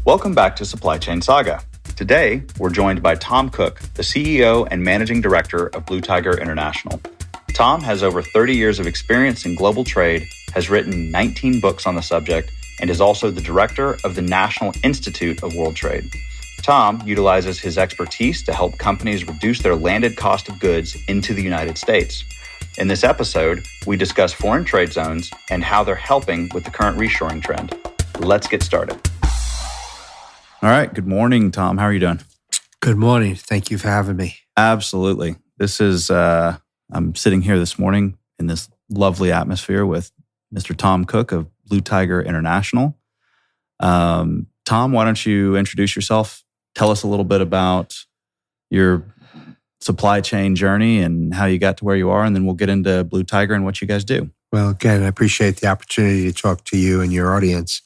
Welcome back to Supply Chain Saga. Today, we're joined by Tom Cook, the CEO and Managing Director of Blue Tiger International. Tom has over 30 years of experience in global trade, has written 19 books on the subject, and is also the director of the National Institute of World Trade. Tom utilizes his expertise to help companies reduce their landed cost of goods into the United States. In this episode, we discuss foreign trade zones and how they're helping with the current reshoring trend. Let's get started. All right. Good morning, Tom. How are you doing? Good morning. Thank you for having me. Absolutely. This is, I'm sitting here this morning in this lovely atmosphere with Mr. Tom Cook of Blue Tiger International. Tom, why don't you introduce yourself? Tell us a little bit about your supply chain journey and how you got to where you are, and then we'll get into Blue Tiger and what you guys do. Well, again, I appreciate the opportunity to talk to you and your audience.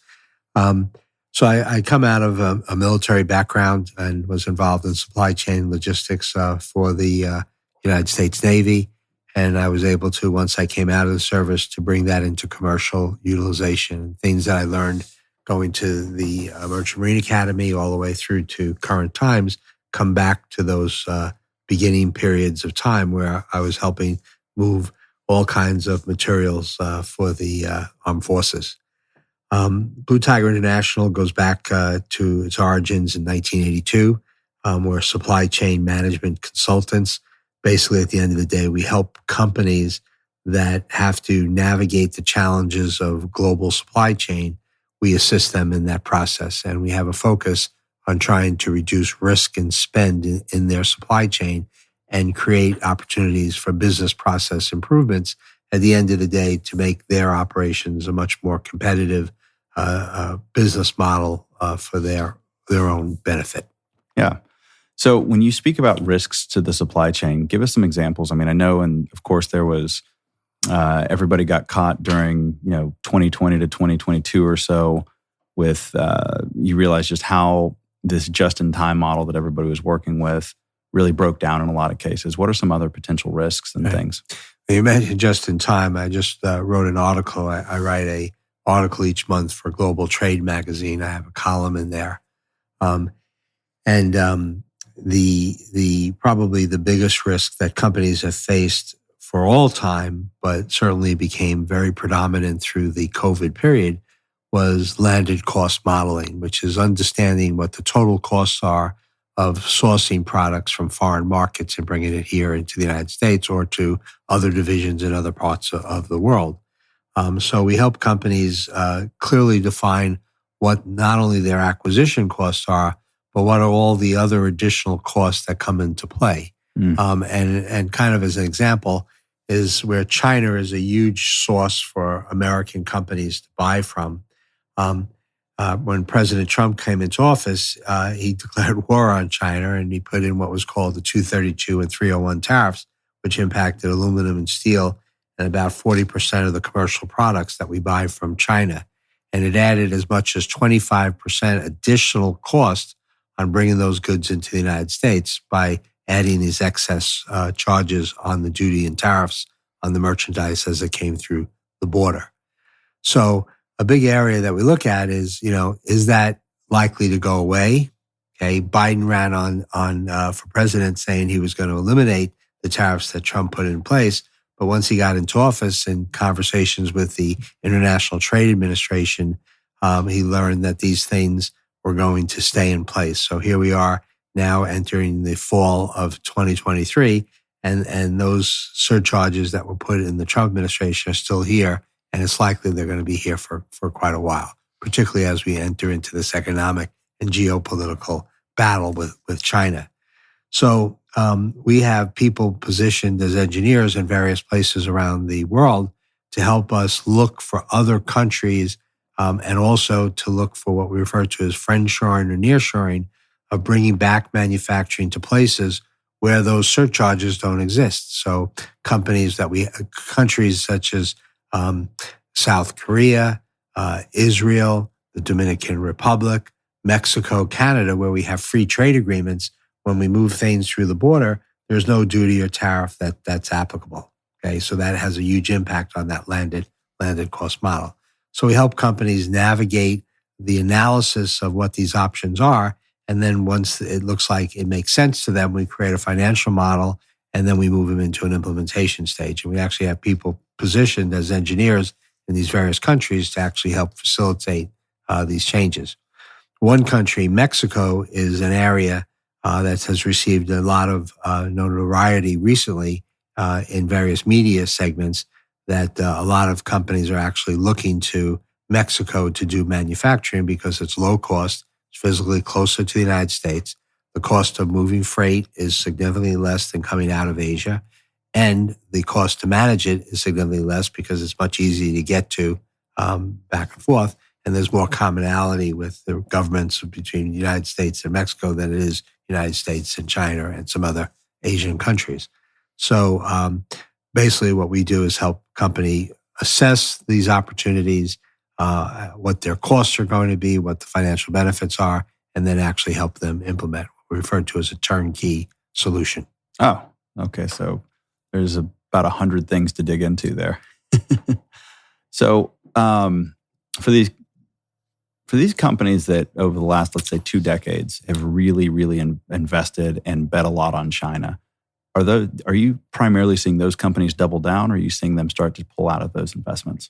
So I come out of a military background and was involved in supply chain logistics for the United States Navy. And I was able to, once I came out of the service, to bring that into commercial utilization. Things that I learned going to the Merchant Marine Academy all the way through to current times come back to those beginning periods of time where I was helping move all kinds of materials for the armed forces. Blue Tiger International goes back to its origins in 1982. We're supply chain management consultants. Basically, at the end of the day, we help companies that have to navigate the challenges of global supply chain. We assist them in that process, and we have a focus on trying to reduce risk and spend in their supply chain and create opportunities for business process improvements at the end of the day to make their operations a much more competitive business model for their own benefit. Yeah. So when you speak about risks to the supply chain, give us some examples. I mean, I know, and of course there was, everybody got caught during, 2020 to 2022 or so with, you realize just how this just-in-time model that everybody was working with really broke down in a lot of cases. What are some other potential risks and things? You mentioned just-in-time. I just wrote an article. I write a article each month for Global Trade magazine. I have a column in there. The probably the biggest risk that companies have faced for all time, but certainly became very predominant through the COVID period, was landed cost modeling, which is understanding what the total costs are of sourcing products from foreign markets and bringing it here into the United States or to other divisions in other parts of the world. So we help companies clearly define what not only their acquisition costs are, but what are all the other additional costs that come into play. And kind of as an example is where China is a huge source for American companies to buy from. When President Trump came into office, he declared war on China and he put in what was called the 232 and 301 tariffs, which impacted aluminum and steel and about 40% of the commercial products that we buy from China. And it added as much as 25% additional cost on bringing those goods into the United States by adding these excess charges on the duty and tariffs on the merchandise as it came through the border. So a big area that we look at is, is that likely to go away? Okay, Biden ran on for president saying he was going to eliminate the tariffs that Trump put in place. But once he got into office and conversations with the International Trade Administration, he learned that these things were going to stay in place. So here we are now entering the fall of 2023, and those surcharges that were put in the Trump administration are still here, and it's likely they're going to be here for quite a while, particularly as we enter into this economic and geopolitical battle with China. So we have people positioned as engineers in various places around the world to help us look for other countries and also to look for what we refer to as friendshoring or nearshoring, of bringing back manufacturing to places where those surcharges don't exist. So countries such as South Korea, Israel, the Dominican Republic, Mexico, Canada, where we have free trade agreements, when we move things through the border, there's no duty or tariff that's applicable. Okay, so that has a huge impact on that landed cost model. So we help companies navigate the analysis of what these options are. And then once it looks like it makes sense to them, we create a financial model, and then we move them into an implementation stage. And we actually have people positioned as engineers in these various countries to actually help facilitate these changes. One country, Mexico, is an area that has received a lot of notoriety recently in various media segments, that a lot of companies are actually looking to Mexico to do manufacturing because it's low cost, it's physically closer to the United States. The cost of moving freight is significantly less than coming out of Asia, and the cost to manage it is significantly less because it's much easier to get to back and forth. And there's more commonality with the governments between the United States and Mexico than it is United States and China and some other Asian countries. So basically what we do is help company assess these opportunities, what their costs are going to be, what the financial benefits are, and then actually help them implement what we refer to as a turnkey solution. Oh, okay. So there's about 100 things to dig into there. So for these companies that over the last, let's say, 2 decades have really, really invested and bet a lot on China, are you primarily seeing those companies double down, or are you seeing them start to pull out of those investments?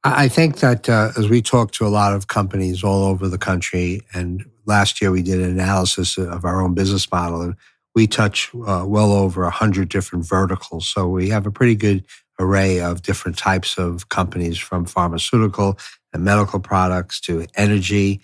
I think that as we talk to a lot of companies all over the country, and last year we did an analysis of our own business model, and we touch well over 100 different verticals. So we have a pretty good array of different types of companies, from pharmaceutical and medical products to energy,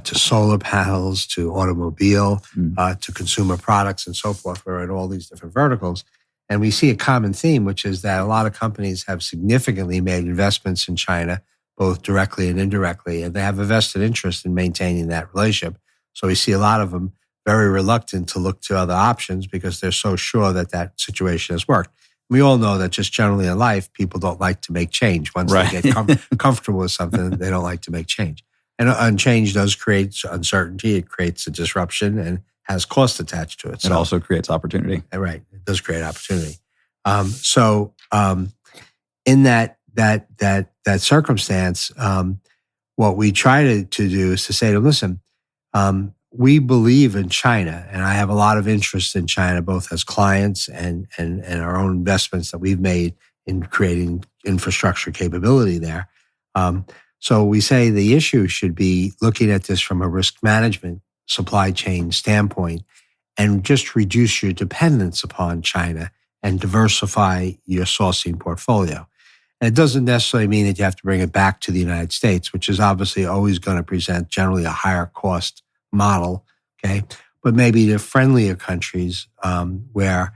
to solar panels, to automobile, to consumer products and so forth. We're in all these different verticals. And we see a common theme, which is that a lot of companies have significantly made investments in China, both directly and indirectly, and they have a vested interest in maintaining that relationship. So we see a lot of them very reluctant to look to other options because they're so sure that that situation has worked. We all know that just generally in life, people don't like to make change. Once they get comfortable with something, they don't like to make change. And change does create uncertainty. It creates a disruption and has cost attached to it. It also creates opportunity. Right. It does create opportunity. So in that circumstance, what we try to do is to say to them, listen, we believe in China, and I have a lot of interest in China, both as clients and our own investments that we've made in creating infrastructure capability there. So we say the issue should be looking at this from a risk management supply chain standpoint and just reduce your dependence upon China and diversify your sourcing portfolio. And it doesn't necessarily mean that you have to bring it back to the United States, which is obviously always going to present generally a higher cost model, okay? But maybe to friendlier countries where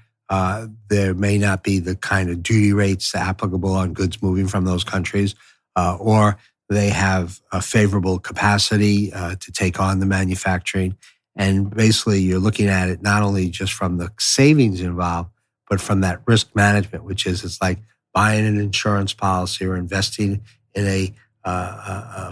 there may not be the kind of duty rates applicable on goods moving from those countries, or they have a favorable capacity to take on the manufacturing. And basically, you're looking at it not only just from the savings involved, but from that risk management, which is it's like buying an insurance policy or investing in a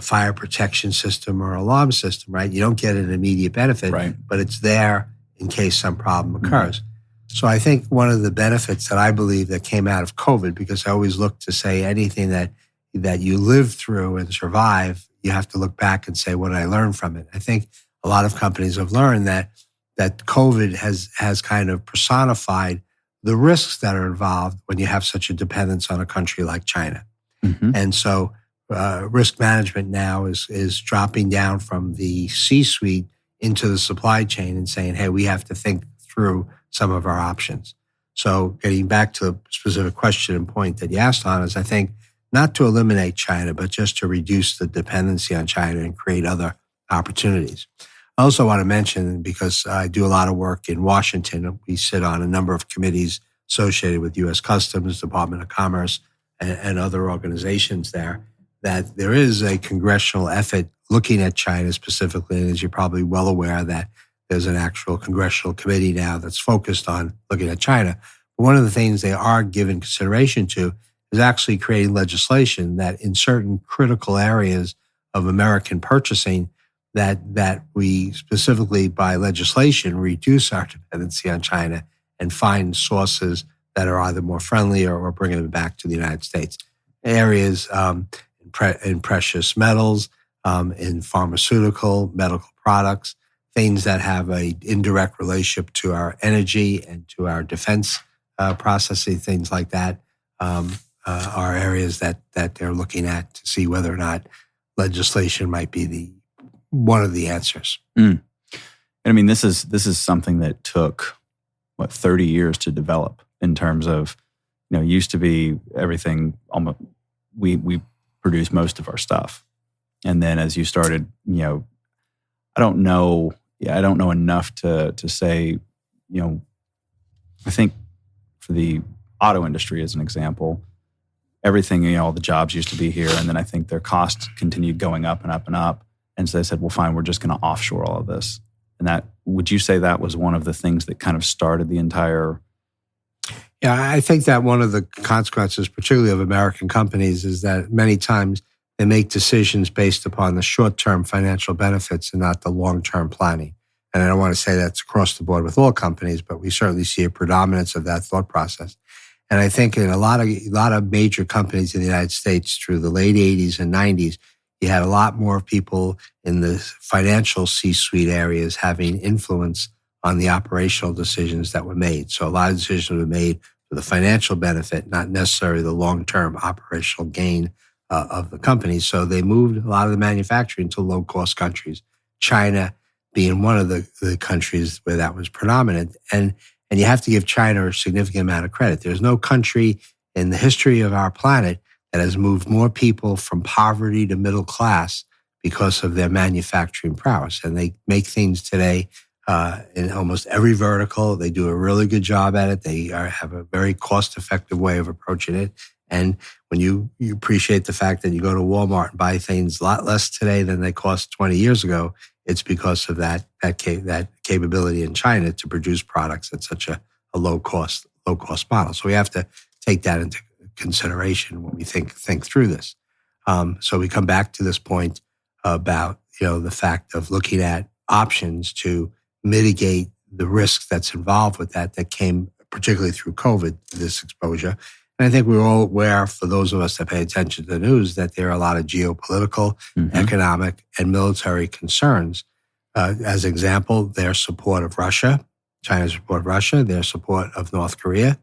fire protection system or alarm system, right? You don't get an immediate benefit, right, but it's there in case some problem occurs. Mm-hmm. So I think one of the benefits that I believe that came out of COVID, because I always look to say anything that you live through and survive, you have to look back and say, what did I learn from it? I think a lot of companies have learned that COVID has kind of personified the risks that are involved when you have such a dependence on a country like China. Mm-hmm. And so risk management now is dropping down from the C-suite into the supply chain and saying, hey, we have to think through some of our options. So getting back to the specific question and point that you asked on is, I think, not to eliminate China, but just to reduce the dependency on China and create other opportunities. I also want to mention, because I do a lot of work in Washington, we sit on a number of committees associated with U.S. Customs, Department of Commerce, and other organizations there, that there is a congressional effort looking at China specifically. And as you're probably well aware, that there's an actual congressional committee now that's focused on looking at China. But one of the things they are giving consideration to is actually creating legislation that in certain critical areas of American purchasing, that we specifically by legislation reduce our dependency on China and find sources that are either more friendly or bringing them back to the United States. Areas in precious metals, in pharmaceutical, medical products, things that have an indirect relationship to our energy and to our defense processing, things like that, are areas that they're looking at to see whether or not legislation might be one of the answers. Mm. And I mean, this is something that took 30 years to develop in terms of, used to be everything almost we produce most of our stuff. And then as you started, I don't know enough to say, I think for the auto industry as an example, everything, all the jobs used to be here. And then I think their costs continued going up and up and up. And so they said, well, fine, we're just going to offshore all of this. And that, would you say that was one of the things that kind of started the entire? Yeah, I think that one of the consequences, particularly of American companies, is that many times they make decisions based upon the short-term financial benefits and not the long-term planning. And I don't want to say that's across the board with all companies, but we certainly see a predominance of that thought process. And I think in a lot of major companies in the United States through the late 80s and 90s, you had a lot more people in the financial C-suite areas having influence on the operational decisions that were made. So a lot of decisions were made for the financial benefit, not necessarily the long-term operational gain of the company. So they moved a lot of the manufacturing to low-cost countries, China being one of the countries where that was predominant. And you have to give China a significant amount of credit. There's no country in the history of our planet that has moved more people from poverty to middle class because of their manufacturing prowess. And they make things today in almost every vertical. They do a really good job at it. They have a very cost-effective way of approaching it. And when you appreciate the fact that you go to Walmart and buy things a lot less today than they cost 20 years ago, it's because of that capability in China to produce products at such a low cost model. So we have to take that into consideration when we think through this. So we come back to this point about the fact of looking at options to mitigate the risk that's involved with that came particularly through COVID, this exposure. And I think we're all aware, for those of us that pay attention to the news, that there are a lot of geopolitical, economic, and military concerns. As an example, their support of Russia, China's support of Russia, their support of North Korea.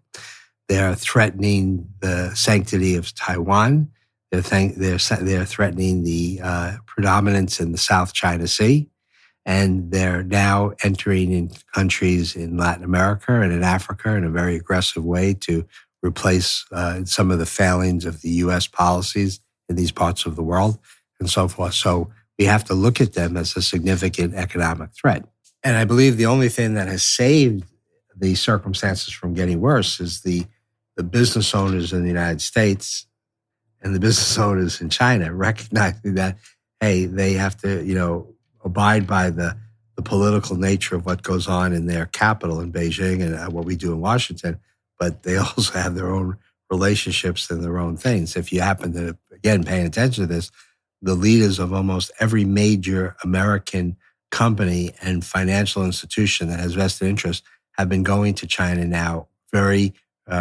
They're threatening the sanctity of Taiwan. They're threatening the predominance in the South China Sea. And they're now entering in countries in Latin America and in Africa in a very aggressive way to replace some of the failings of the U.S. policies in these parts of the world and so forth. So we have to look at them as a significant economic threat. And I believe the only thing that has saved the circumstances from getting worse is the business owners in the United States and the business owners in China recognizing that, hey, they have to, abide by the political nature of what goes on in their capital in Beijing and what we do in Washington, but they also have their own relationships and their own things. If you happen to, again, paying attention to this, the leaders of almost every major American company and financial institution that has vested interest have been going to China now very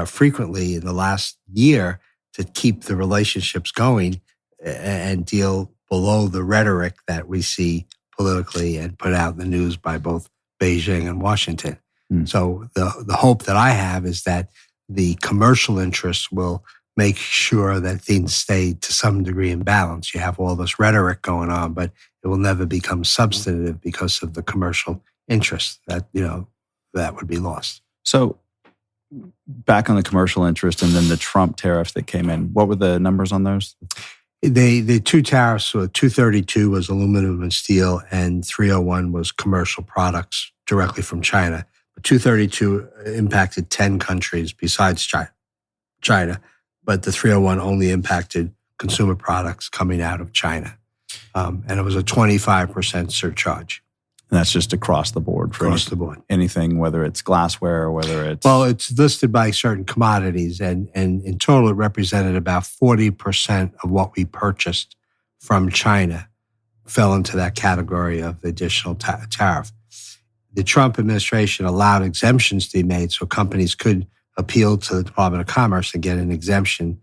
frequently in the last year to keep the relationships going and deal below the rhetoric that we see politically and put out in the news by both Beijing and Washington. So the hope that I have is that the commercial interests will make sure that things stay to some degree in balance. You have all this rhetoric going on, but it will never become substantive because of the commercial interests that would be lost. So back on the commercial interest and then the Trump tariffs that came in, what were the numbers on those? The two tariffs, 232 was aluminum and steel, and 301 was commercial products directly from China. But 232 impacted 10 countries besides China, but the 301 only impacted consumer products coming out of China. And it was a 25% surcharge. And that's just across the board. Across the board. Anything, whether it's glassware or whether it's... Well, it's listed by certain commodities, and in total it represented about 40% of what we purchased from China fell into that category of the additional tariff. The Trump administration allowed exemptions to be made so companies could appeal to the Department of Commerce and get an exemption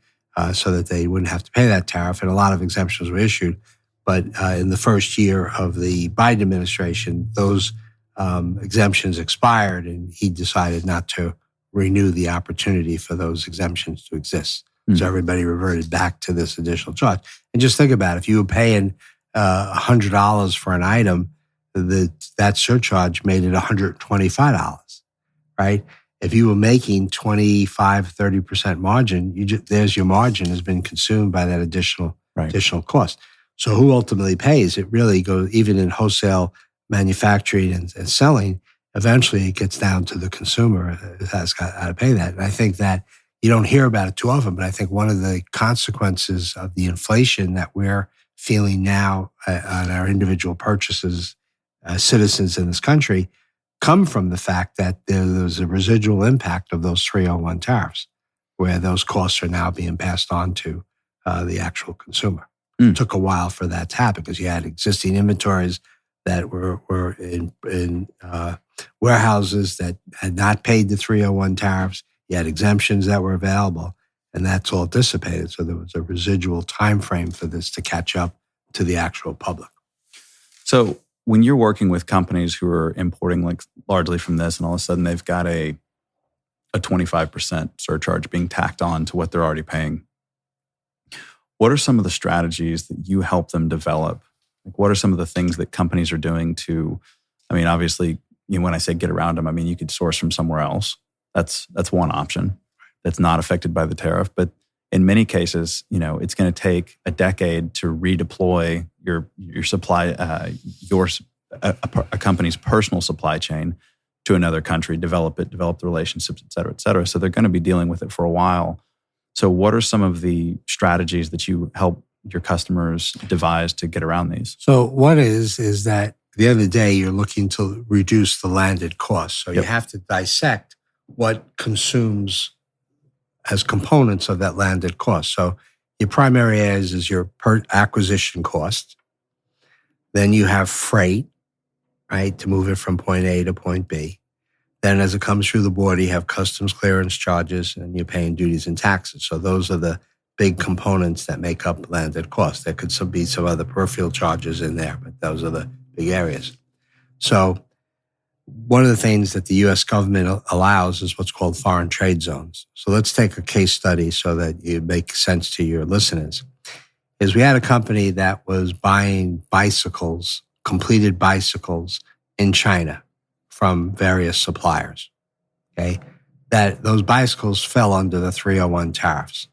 so that they wouldn't have to pay that tariff, and a lot of exemptions were issued. But in the first year of the Biden administration, those exemptions expired, and he decided not to renew the opportunity for those exemptions to exist. So everybody reverted back to this additional charge. And just think about it. If you were paying $100 for an item, that surcharge made it $125, right? If you were making 25, 30% margin, there's your margin has been consumed by that additional cost. So who ultimately pays? It really goes, even in wholesale manufacturing and selling, eventually it gets down to the consumer has got to pay that. And I think that you don't hear about it too often, but I think one of the consequences of the inflation that we're feeling now on our individual purchases as citizens in this country come from the fact that there's a residual impact of those 301 tariffs, where those costs are now being passed on to the actual consumer. It took a while for that to happen because you had existing inventories that were in warehouses that had not paid the 301 tariffs. You had exemptions that were available, and that's all dissipated. So there was a residual time frame for this to catch up to the actual public. So when you're working with companies who are importing like largely from this, and all of a sudden they've got a 25% surcharge being tacked on to what they're already paying, what are some of the strategies that you help them develop? Like, what are some of the things that companies are doing to, I mean, obviously, when I say get around them, I mean, you could source from somewhere else. That's one option that's not affected by the tariff. But in many cases, it's going to take a decade to redeploy your supply, a company's personal supply chain to another country, develop the relationships, et cetera, et cetera. So they're going to be dealing with it for a while. So what are some of the strategies that you help your customers devise to get around these? So one is that at the end of the day, you're looking to reduce the landed cost. So you have to dissect what consumes as components of that landed cost. So your primary areas is your per acquisition cost. Then you have freight, right, to move it from point A to point B. Then as it comes through the border, you have customs clearance charges and you're paying duties and taxes. So those are the big components that make up landed cost. There could be some other peripheral charges in there, but those are the big areas. So one of the things that the U.S. government allows is what's called foreign trade zones. So let's take a case study so that it makes sense to your listeners. Is we had a company that was buying bicycles, completed bicycles in China from various suppliers, okay? That those bicycles fell under the 301 tariffs.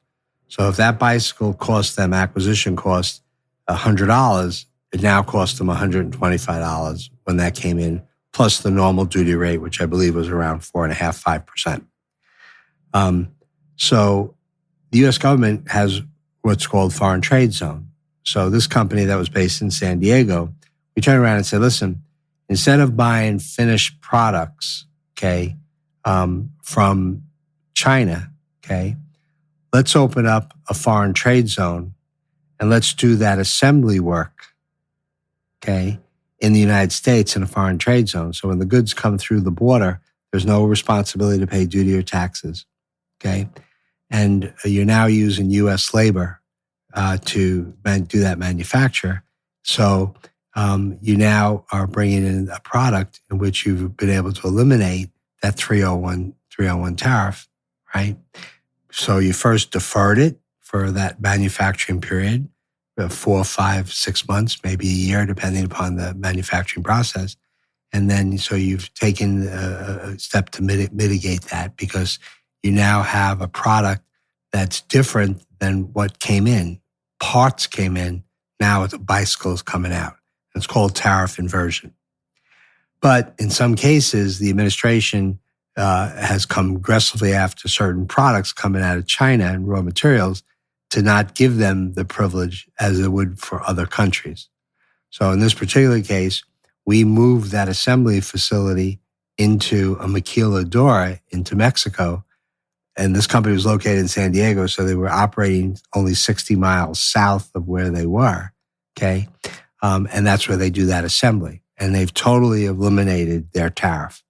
So if that bicycle cost them acquisition cost $100, it now cost them $125 when that came in, plus the normal duty rate, which I believe was around 4.5%, 5%. So the U.S. government has what's called foreign trade zone. So this company that was based in San Diego, we turned around and said, listen, instead of buying finished products, okay, from China, okay, let's open up a foreign trade zone and let's do that assembly work, okay, in the United States in a foreign trade zone. So when the goods come through the border, there's no responsibility to pay duty or taxes, okay? And you're now using U.S. labor to do that manufacture. So you now are bringing in a product in which you've been able to eliminate that 301 tariff, right? So you first deferred it for that manufacturing period, 4, 5, 6 months, maybe a year, depending upon the manufacturing process. And then so you've taken a step to mitigate that because you now have a product that's different than what came in. Parts came in, now the bicycle is coming out. It's called tariff inversion. But in some cases, the administration has come aggressively after certain products coming out of China and raw materials to not give them the privilege as it would for other countries. So in this particular case, we moved that assembly facility into a Maquiladora into Mexico. And this company was located in San Diego, so they were operating only 60 miles south of where they were, okay? And that's where they do that assembly. And they've totally eliminated their tariff,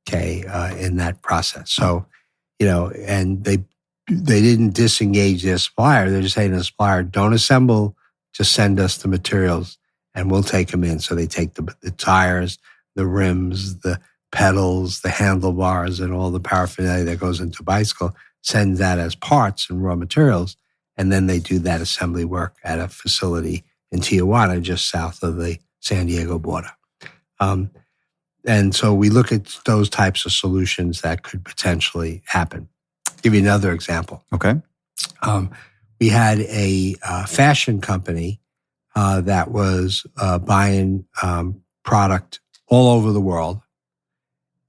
okay, in that process. So, and they didn't disengage their supplier. They're just saying to the supplier, don't assemble just send us the materials and we'll take them in. So they take the tires, the rims, the pedals, the handlebars, and all the paraphernalia that goes into a bicycle, send that as parts and raw materials. And then they do that assembly work at a facility in Tijuana, just south of the San Diego border. And so we look at those types of solutions that could potentially happen. I'll give you another example. Okay. We had a fashion company that was buying product all over the world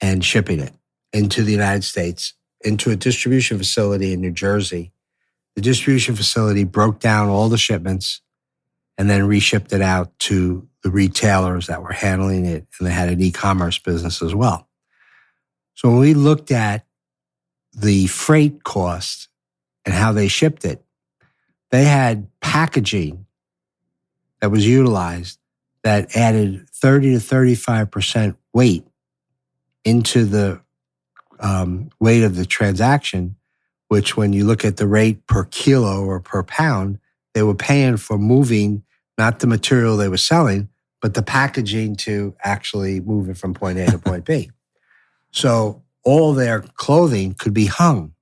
and shipping it into the United States, into a distribution facility in New Jersey. The distribution facility broke down all the shipments and then reshipped it out to the retailers that were handling it, and they had an e-commerce business as well. So when we looked at the freight cost and how they shipped it, they had packaging that was utilized that added 30 to 35% weight into the weight of the transaction, which when you look at the rate per kilo or per pound, they were paying for moving not the material they were selling, but the packaging to actually move it from point A to point B. So all their clothing could be hung.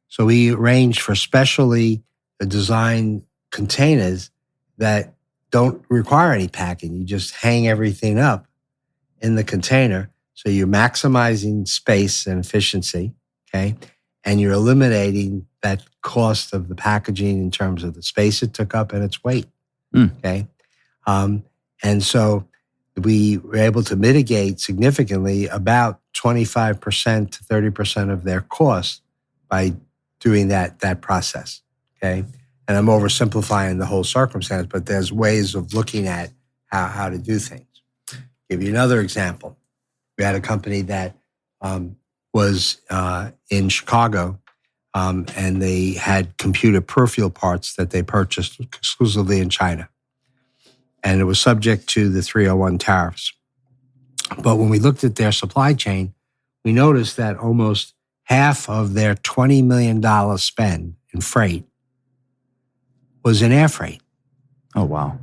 So we arranged for specially designed containers that don't require any packing. You just hang everything up in the container. So you're maximizing space and efficiency, okay? And you're eliminating that cost of the packaging in terms of the space it took up and its weight, okay? And so we were able to mitigate significantly about 25% to 30% of their cost by doing that process, okay? And I'm oversimplifying the whole circumstance, but there's ways of looking at how to do things. Give you another example. We had a company that was in Chicago, and they had computer peripheral parts that they purchased exclusively in China. And it was subject to the 301 tariffs. But when we looked at their supply chain, we noticed that almost half of their $20 million spend in freight was in air freight. Oh, wow.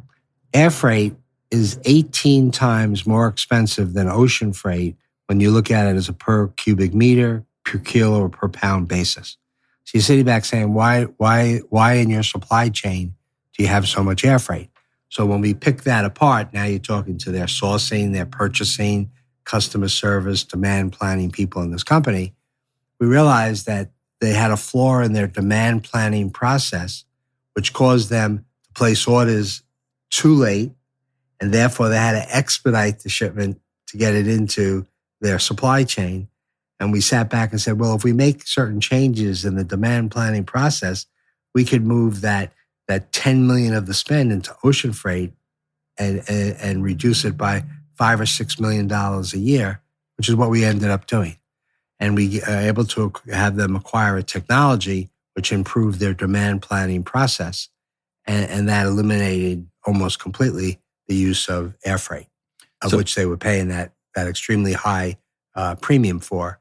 Air freight is 18 times more expensive than ocean freight when you look at it as a per cubic meter, per kilo, or per pound basis. So you're sitting back saying, why in your supply chain do you have so much air freight? So when we pick that apart, now you're talking to their sourcing, their purchasing, customer service, demand planning people in this company. We realized that they had a flaw in their demand planning process, which caused them to place orders too late, and therefore they had to expedite the shipment to get it into their supply chain. And we sat back and said, well, if we make certain changes in the demand planning process, we could move that 10 million of the spend into ocean freight and reduce it by $5 or $6 million a year, which is what we ended up doing. And we are able to have them acquire a technology which improved their demand planning process. And that eliminated almost completely the use of air freight, which they were paying that extremely high premium for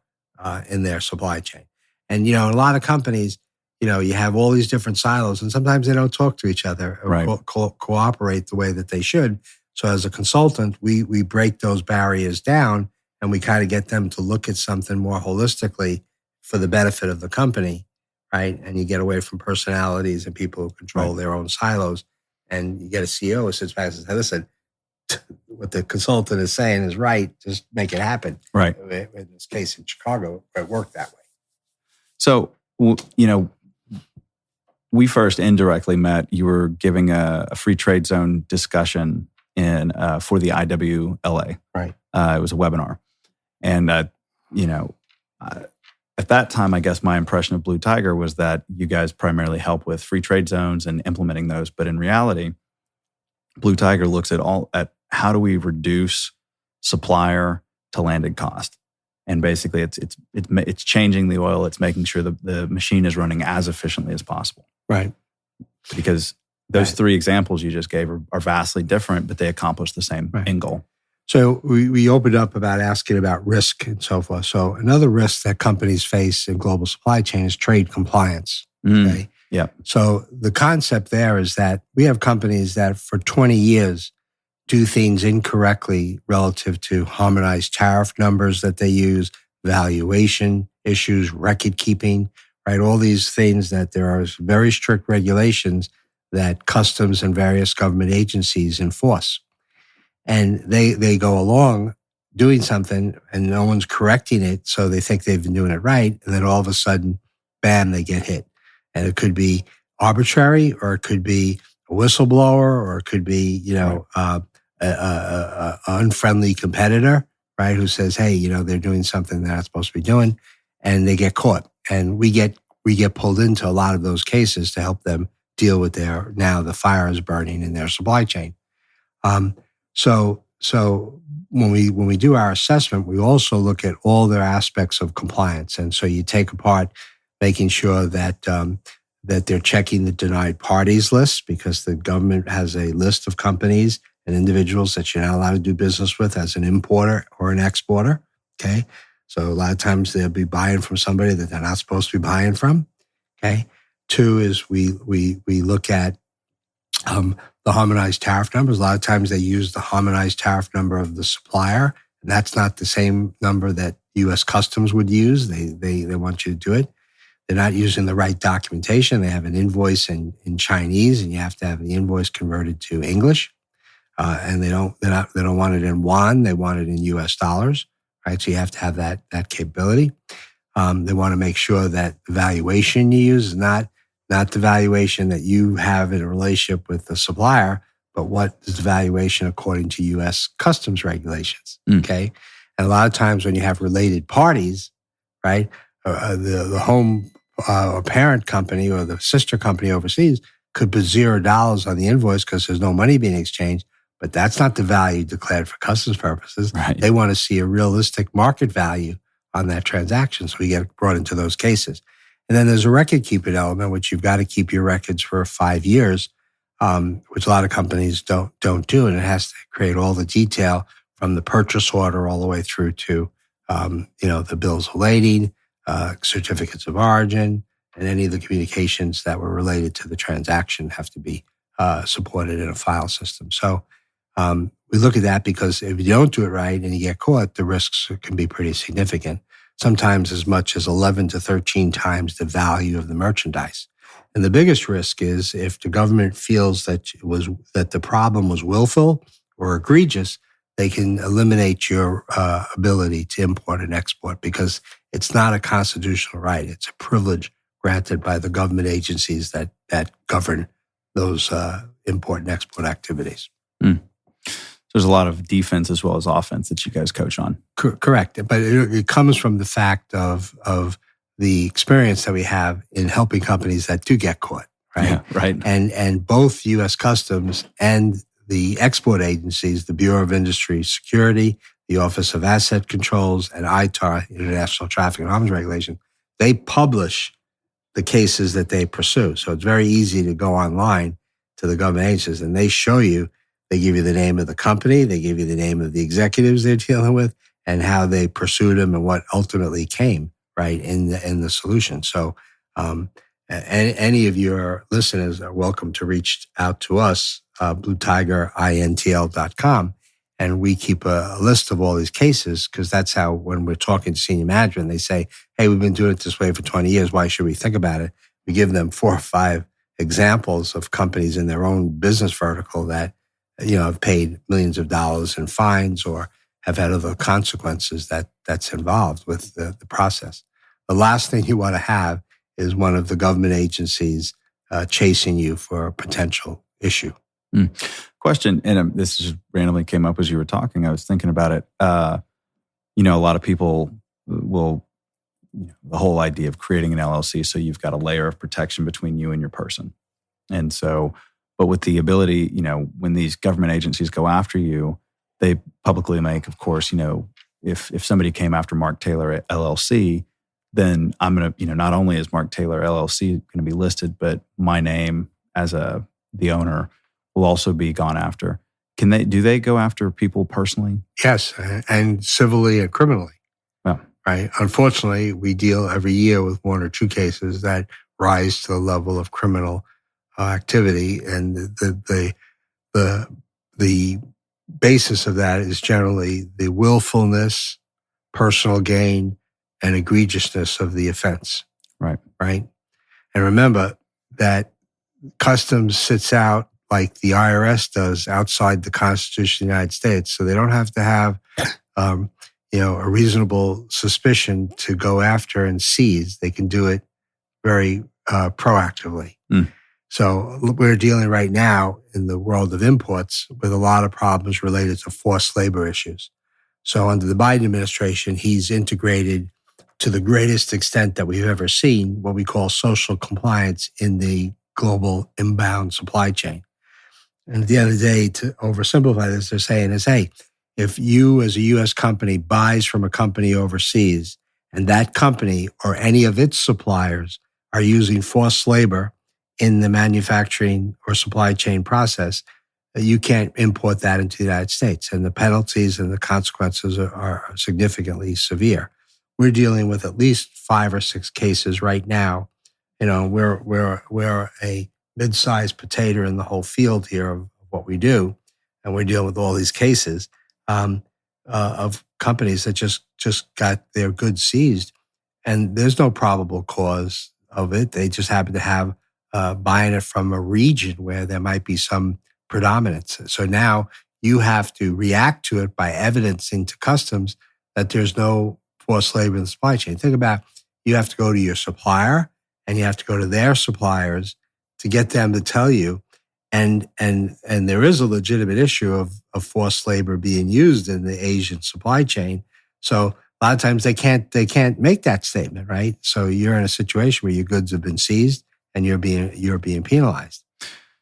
in their supply chain. And, in a lot of companies, you have all these different silos, and sometimes they don't talk to each other or cooperate the way that they should. So as a consultant, we break those barriers down, and we kind of get them to look at something more holistically for the benefit of the company, right? And you get away from personalities and people who control their own silos. And you get a CEO who sits back and says, hey, listen, what the consultant is saying is right. Just make it happen. Right. In this case in Chicago, it worked that way. So, we first indirectly met. You were giving a free trade zone discussion for the IWLA. Right. It was a webinar. And, at that time, I guess my impression of Blue Tiger was that you guys primarily help with free trade zones and implementing those. But in reality, Blue Tiger looks at how do we reduce supplier to landed cost. And basically, it's changing the oil. It's making sure the machine is running as efficiently as possible. Right. Because those three examples you just gave are vastly different, but they accomplish the same end goal. So we opened up about asking about risk and so forth. So another risk that companies face in global supply chain is trade compliance. Okay? Yeah. So the concept there is that we have companies that for 20 years do things incorrectly relative to harmonized tariff numbers that they use, valuation issues, record keeping, right? All these things that there are very strict regulations that customs and various government agencies enforce. And they go along doing something and no one's correcting it. So they think they've been doing it right. And then all of a sudden, bam, they get hit. And it could be arbitrary, or it could be a whistleblower, or it could be, a unfriendly competitor, right? Who says, hey, they're doing something they're not supposed to be doing, and they get caught. And we get pulled into a lot of those cases to help them deal with the fire is burning in their supply chain. So when we do our assessment, we also look at all their aspects of compliance. And so you take apart making sure that they're checking the denied parties list, because the government has a list of companies and individuals that you're not allowed to do business with as an importer or an exporter. Okay. So a lot of times they'll be buying from somebody that they're not supposed to be buying from. Okay. 2 is we look at the harmonized tariff numbers. A lot of times they use the harmonized tariff number of the supplier, and that's not the same number that U.S. Customs would use. They want you to do it. They're not using the right documentation. They have an invoice in Chinese, and you have to have the invoice converted to English. And they don't want it in yuan. They want it in U.S. dollars, right? So you have to have that capability. They want to make sure that the valuation you use is not the valuation that you have in a relationship with the supplier, but what is the valuation according to U.S. customs regulations, okay? And a lot of times when you have related parties, right, the home or parent company or the sister company overseas could put $0 on the invoice because there's no money being exchanged, but that's not the value declared for customs purposes. Right. They want to see a realistic market value on that transaction, so we get brought into those cases. And then there's a record keeping element, which you've got to keep your records for 5 years, which a lot of companies don't do. And it has to create all the detail from the purchase order all the way through to, the bills of lading, certificates of origin, and any of the communications that were related to the transaction have to be supported in a file system. So we look at that because if you don't do it right and you get caught, the risks can be pretty significant. Sometimes as much as 11 to 13 times the value of the merchandise. And the biggest risk is if the government feels that the problem was willful or egregious, they can eliminate your ability to import and export because it's not a constitutional right. It's a privilege granted by the government agencies that govern those import and export activities. There's a lot of defense as well as offense that you guys coach on. Correct. But it comes from the fact of the experience that we have in helping companies that do get caught, right? Yeah, right. And both U.S. Customs and the export agencies, the Bureau of Industry Security, the Office of Asset Controls, and ITAR, International Traffic and Arms Regulation, they publish the cases that they pursue. So it's very easy to go online to the government agencies and they show you. They give you the name of the company, they give you the name of the executives they're dealing with, and how they pursued them and what ultimately came, right, in the solution. So any of your listeners are welcome to reach out to us, bluetigerintl.com, and we keep a list of all these cases because that's how, when we're talking to senior management, they say, hey, we've been doing it this way for 20 years. Why should we think about it? We give them 4 or 5 examples of companies in their own business vertical that have paid millions of dollars in fines or have had other consequences that's involved with the process. The last thing you want to have is one of the government agencies chasing you for a potential issue. Question, and this just randomly came up as you were talking. I was thinking about it. A lot of people will, the whole idea of creating an LLC, so you've got a layer of protection between you and your person. And so, but with the ability, when these government agencies go after you, they publicly make, of course, if somebody came after Mark Taylor LLC, then I'm going to, not only is Mark Taylor LLC going to be listed, but my name as the owner will also be gone after. Do they go after people personally? Yes, and civilly and criminally. Well, right. Unfortunately, we deal every year with 1 or 2 cases that rise to the level of criminal activity. And the basis of that is generally the willfulness, personal gain, and egregiousness of the offense. Right. Right. And remember that customs sits out like the IRS does outside the Constitution of the United States. So they don't have to have, a reasonable suspicion to go after and seize. They can do it very proactively. So we're dealing right now in the world of imports with a lot of problems related to forced labor issues. So under the Biden administration, he's integrated to the greatest extent that we've ever seen what we call social compliance in the global inbound supply chain. And at the end of the day, to oversimplify this, they're saying is, hey, if you as a U.S. company buys from a company overseas and that company or any of its suppliers are using forced labor in the manufacturing or supply chain process, you can't import that into the United States. And the penalties and the consequences are significantly severe. We're dealing with at least 5 or 6 cases right now. We're a mid-sized potato in the whole field here of what we do. And we're dealing with all these cases of companies that just got their goods seized. And there's no probable cause of it. They just happen to have buying it from a region where there might be some predominance. So now you have to react to it by evidencing to customs that there's no forced labor in the supply chain. Think about, you have to go to your supplier and you have to go to their suppliers to get them to tell you. And there is a legitimate issue of forced labor being used in the Asian supply chain. So a lot of times they can't make that statement, right? So you're in a situation where your goods have been seized and you're being penalized.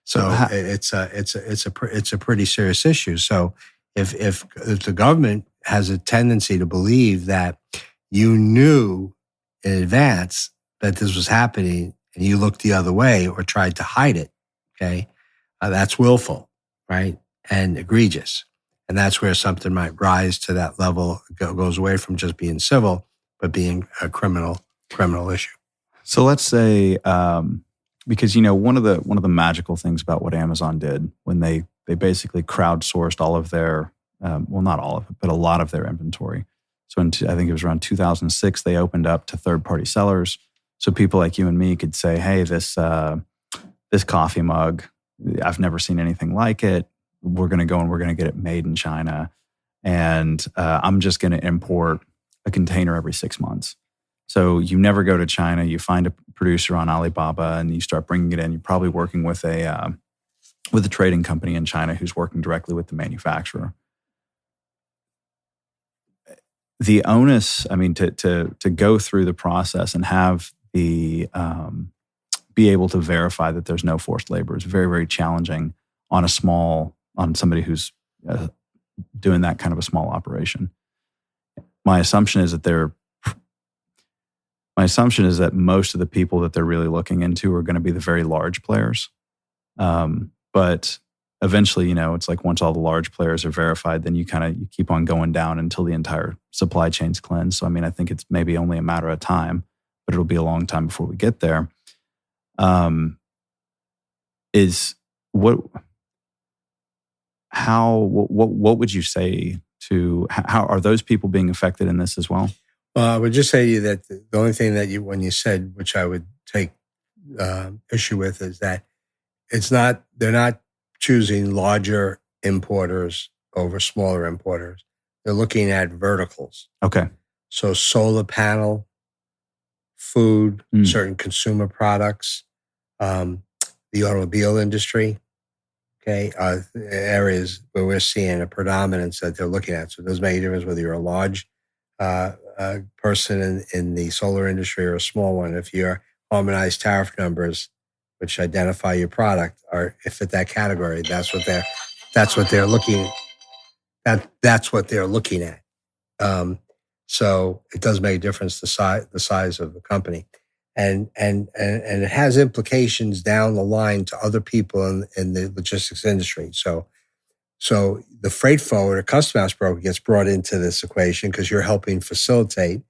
So it's a pretty serious issue. So if the government has a tendency to believe that you knew in advance that this was happening and you looked the other way or tried to hide it, okay, that's willful, right, and egregious. And that's where something might rise to that level, goes away from just being civil, but being a criminal issue. So let's say, because one of the magical things about what Amazon did when they basically crowdsourced all of their, not all of it, but a lot of their inventory. So I think it was around 2006, they opened up to third-party sellers. So people like you and me could say, hey, this coffee mug, I've never seen anything like it. We're going to go and we're going to get it made in China. And I'm just going to import a container every 6 months. So you never go to China. You find a producer on Alibaba and you start bringing it in. You're probably working with a trading company in China who's working directly with the manufacturer. The onus, to go through the process and have the be able to verify that there's no forced labor is very, very challenging on somebody who's doing that kind of a small operation. My assumption is that most of the people that they're really looking into are going to be the very large players. But eventually, it's like once all the large players are verified, then you keep on going down until the entire supply chain's cleansed. So, I think it's maybe only a matter of time, but it'll be a long time before we get there. What would you say to, how are those people being affected in this as well? Well, I would just say to you that the only thing that when you said, which I would take issue with, is that they're not choosing larger importers over smaller importers. They're looking at verticals. Okay. So solar panel, food, certain consumer products, the automobile industry, okay, areas where we're seeing a predominance that they're looking at. So it doesn't make a difference whether you're a large person in the solar industry or a small one. If your harmonized tariff numbers, which identify your product, are fit that category, that's what they're looking at. So it does make a difference the size of the company, and it has implications down the line to other people in the logistics industry. So the freight forwarder, custom house broker gets brought into this equation because you're helping facilitate,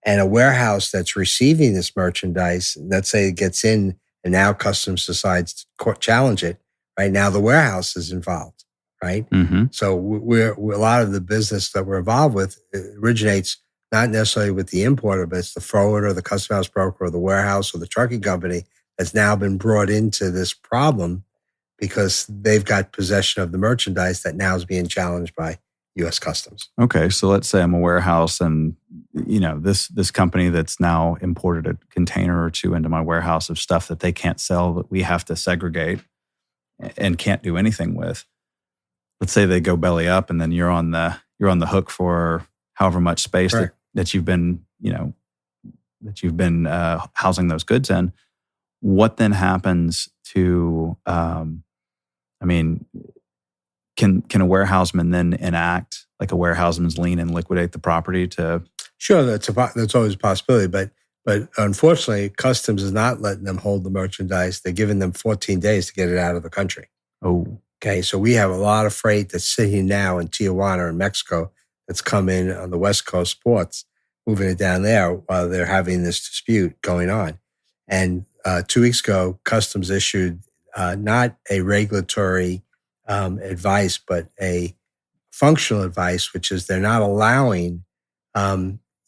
And a warehouse that's receiving this merchandise, let's say it gets in and now customs decides to challenge it, right? Now the warehouse is involved, right? Mm-hmm. So we're a lot of the business that we're involved with originates not necessarily with the importer, but it's the forwarder, the custom house broker, or the warehouse, or the trucking company that's now been brought into this problem because they've got possession of the merchandise that now is being challenged by U.S. Customs. Okay, so let's say I'm a warehouse, and this company that's now imported a container or two into my warehouse of stuff that they can't sell, that we have to segregate and can't do anything with. Let's say they go belly up, and then you're on the hook for however much space that you've been housing those goods in. What then happens to? Can a warehouseman then enact like a warehouseman's lien and liquidate the property to? Sure, that's always a possibility, but unfortunately, Customs is not letting them hold the merchandise. They're giving them 14 days to get it out of the country. Oh, okay. So we have a lot of freight that's sitting now in Tijuana in Mexico that's come in on the West Coast ports, moving it down there while they're having this dispute going on. And 2 weeks ago, Customs issued not a regulatory advice, but a functional advice, which is they're not allowing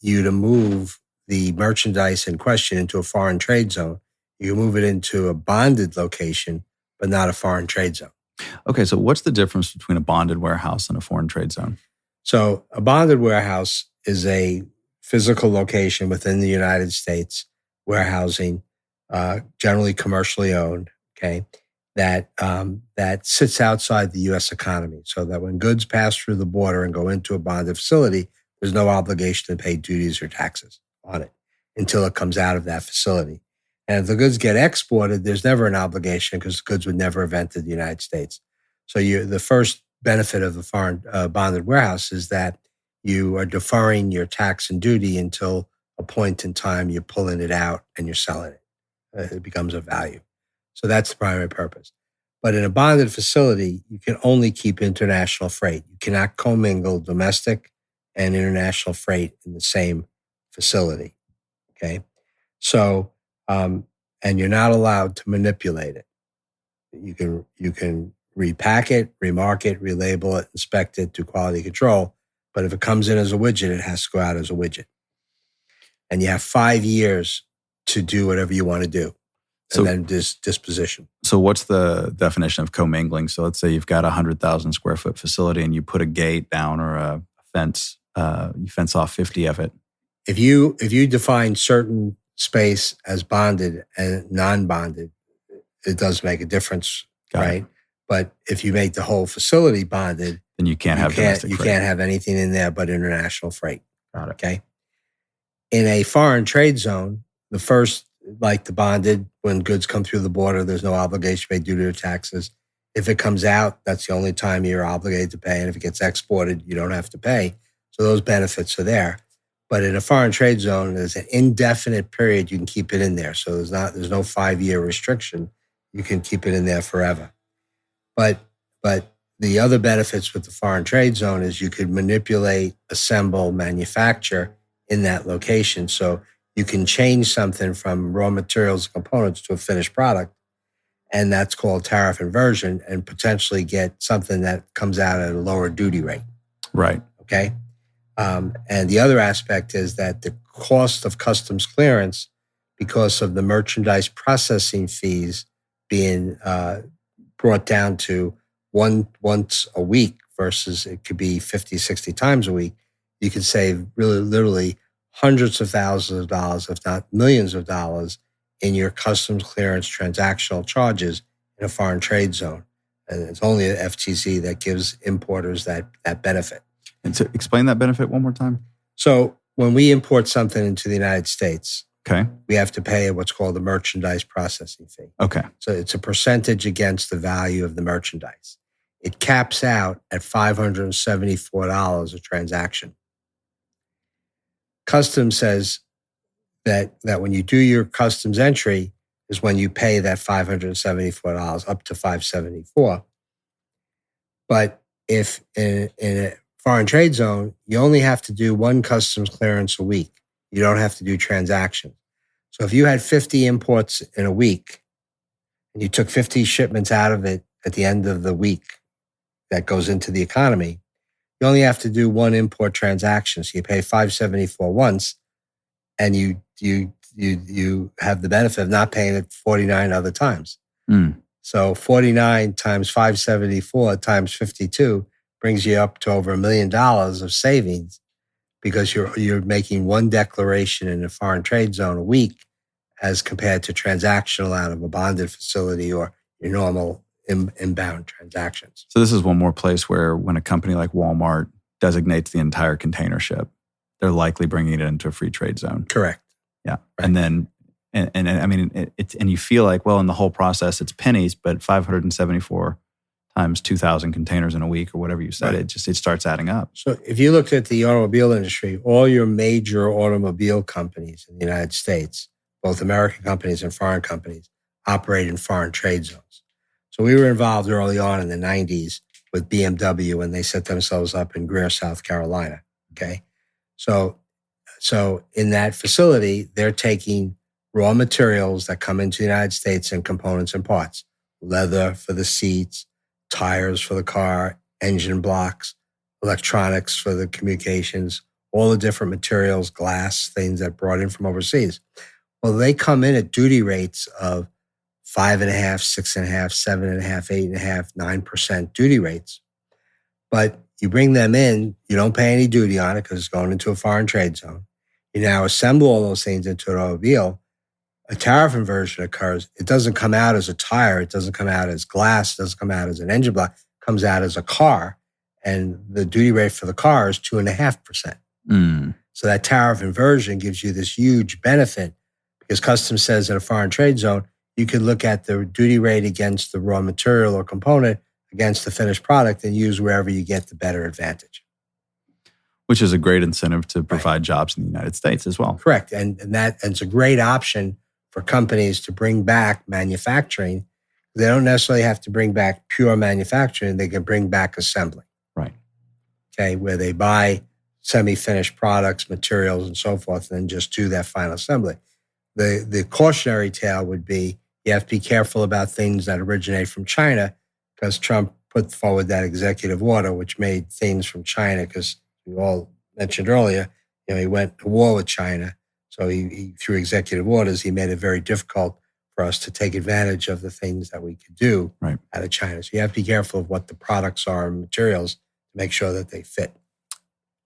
you to move the merchandise in question into a foreign trade zone. You can move it into a bonded location, but not a foreign trade zone. Okay, so what's the difference between a bonded warehouse and a foreign trade zone? So a bonded warehouse is a physical location within the United States, warehousing, generally commercially owned, okay, that sits outside the U.S. economy, so that when goods pass through the border and go into a bonded facility, there's no obligation to pay duties or taxes on it until it comes out of that facility. And if the goods get exported, there's never an obligation because the goods would never have entered the United States. So the first benefit of the foreign bonded warehouse is that you are deferring your tax and duty until a point in time you're pulling it out and you're selling it. It becomes of value. So that's the primary purpose. But in a bonded facility, you can only keep international freight. You cannot commingle domestic and international freight in the same facility. Okay. So, and you're not allowed to manipulate it. You can repack it, remark it, relabel it, inspect it, do quality control. But if it comes in as a widget, it has to go out as a widget. And you have 5 years to do whatever you want to do. And then disposition. So what's the definition of commingling? So let's say you've got a 100,000 square foot facility and you put a gate down or a fence, you fence off 50 of it. If you define certain space as bonded and non-bonded, it does make a difference, right? But if you make the whole facility bonded, then you can't have domestic freight. You can't have anything in there but international freight. Got it. Okay. In a foreign trade zone, the first, like the bonded, when goods come through the border, there's no obligation to pay duty or taxes. If it comes out, that's the only time you're obligated to pay. And if it gets exported, you don't have to pay. So those benefits are there. But in a foreign trade zone, there's an indefinite period you can keep it in there. So there's no 5-year restriction. You can keep it in there forever. But the other benefits with the foreign trade zone is you could manipulate, assemble, manufacture in that location. So you can change something from raw materials and components to a finished product, and that's called tariff inversion, and potentially get something that comes out at a lower duty rate. Right. Okay. And the other aspect is that the cost of customs clearance, because of the merchandise processing fees being brought down to once a week versus it could be 50, 60 times a week, you could save really literally hundreds of thousands of dollars, if not millions of dollars, in your customs clearance transactional charges in a foreign trade zone. And it's only an FTZ that gives importers that benefit. And to explain that benefit one more time. So when we import something into the United States, okay, we have to pay what's called a merchandise processing fee. Okay. So it's a percentage against the value of the merchandise. It caps out at $574 a transaction. Customs says that when you do your customs entry is when you pay that $574 up to $574. But if in a foreign trade zone, you only have to do one customs clearance a week. You don't have to do transactions. So if you had 50 imports in a week and you took 50 shipments out of it at the end of the week that goes into the economy, you only have to do one import transaction. So you pay $574 once, and you have the benefit of not paying it 49 other times. So 49 times 574 times 52 brings you up to over $1 million of savings, because you're making one declaration in a foreign trade zone a week as compared to transactional out of a bonded facility or your normal inbound transactions. So this is one more place where when a company like Walmart designates the entire container ship, they're likely bringing it into a free trade zone. Correct. Yeah. Right. And then, and I mean, it's, and you feel like, well, in the whole process, it's pennies, but 574 times 2,000 containers in a week or whatever you said, right. it starts adding up. So if you looked at the automobile industry, all your major automobile companies in the United States, both American companies and foreign companies, operate in foreign trade zones. So we were involved early on in the 90s with BMW when they set themselves up in Greer, South Carolina. Okay. So in that facility, they're taking raw materials that come into the United States and components and parts, leather for the seats, tires for the car, engine blocks, electronics for the communications, all the different materials, glass, things that brought in from overseas. Well, they come in at duty rates of 5.5%, 6.5%, 7.5%, 8.5%, 9% duty rates. But you bring them in, you don't pay any duty on it because it's going into a foreign trade zone. You now assemble all those things into an automobile. A tariff inversion occurs. It doesn't come out as a tire. It doesn't come out as glass. It doesn't come out as an engine block. It comes out as a car. And the duty rate for the car is 2.5%. So that tariff inversion gives you this huge benefit, because customs says in a foreign trade zone, you can look at the duty rate against the raw material or component against the finished product and use wherever you get the better advantage. Which is a great incentive to provide jobs in the United States as well. Correct. And it's a great option for companies to bring back manufacturing. They don't necessarily have to bring back pure manufacturing. They can bring back assembly. Right. Okay, where they buy semi-finished products, materials, and so forth, and then just do that final assembly. The cautionary tale would be you have to be careful about things that originate from China, because Trump put forward that executive order, which made things from China, because we all mentioned earlier, he went to war with China. So he through executive orders, he made it very difficult for us to take advantage of the things that we could do out of China. So you have to be careful of what the products are and materials to make sure that they fit.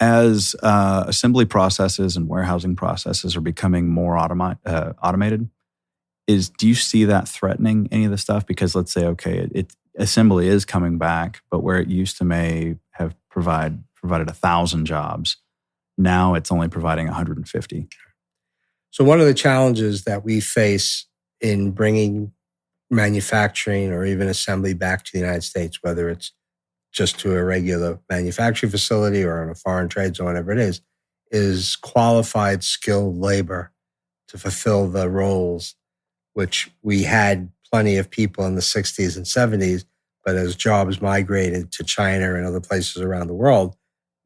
As assembly processes and warehousing processes are becoming more automated, do you see that threatening any of the stuff? Because let's say, okay, assembly is coming back, but where it used to may have provided 1,000 jobs, now it's only providing 150. So one of the challenges that we face in bringing manufacturing or even assembly back to the United States, whether it's just to a regular manufacturing facility or in a foreign trade zone, whatever it is qualified skilled labor to fulfill the roles, which we had plenty of people in the 60s and 70s, but as jobs migrated to China and other places around the world,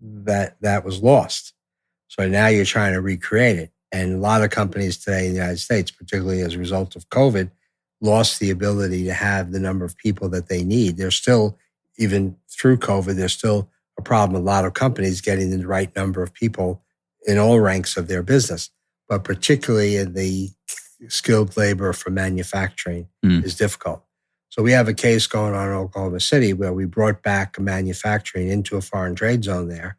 that was lost. So now you're trying to recreate it. And a lot of companies today in the United States, particularly as a result of COVID, lost the ability to have the number of people that they need. There's still, even through COVID, there's still a problem with a lot of companies getting the right number of people in all ranks of their business. But particularly in the skilled labor for manufacturing is difficult. So we have a case going on in Oklahoma City where we brought back manufacturing into a foreign trade zone there.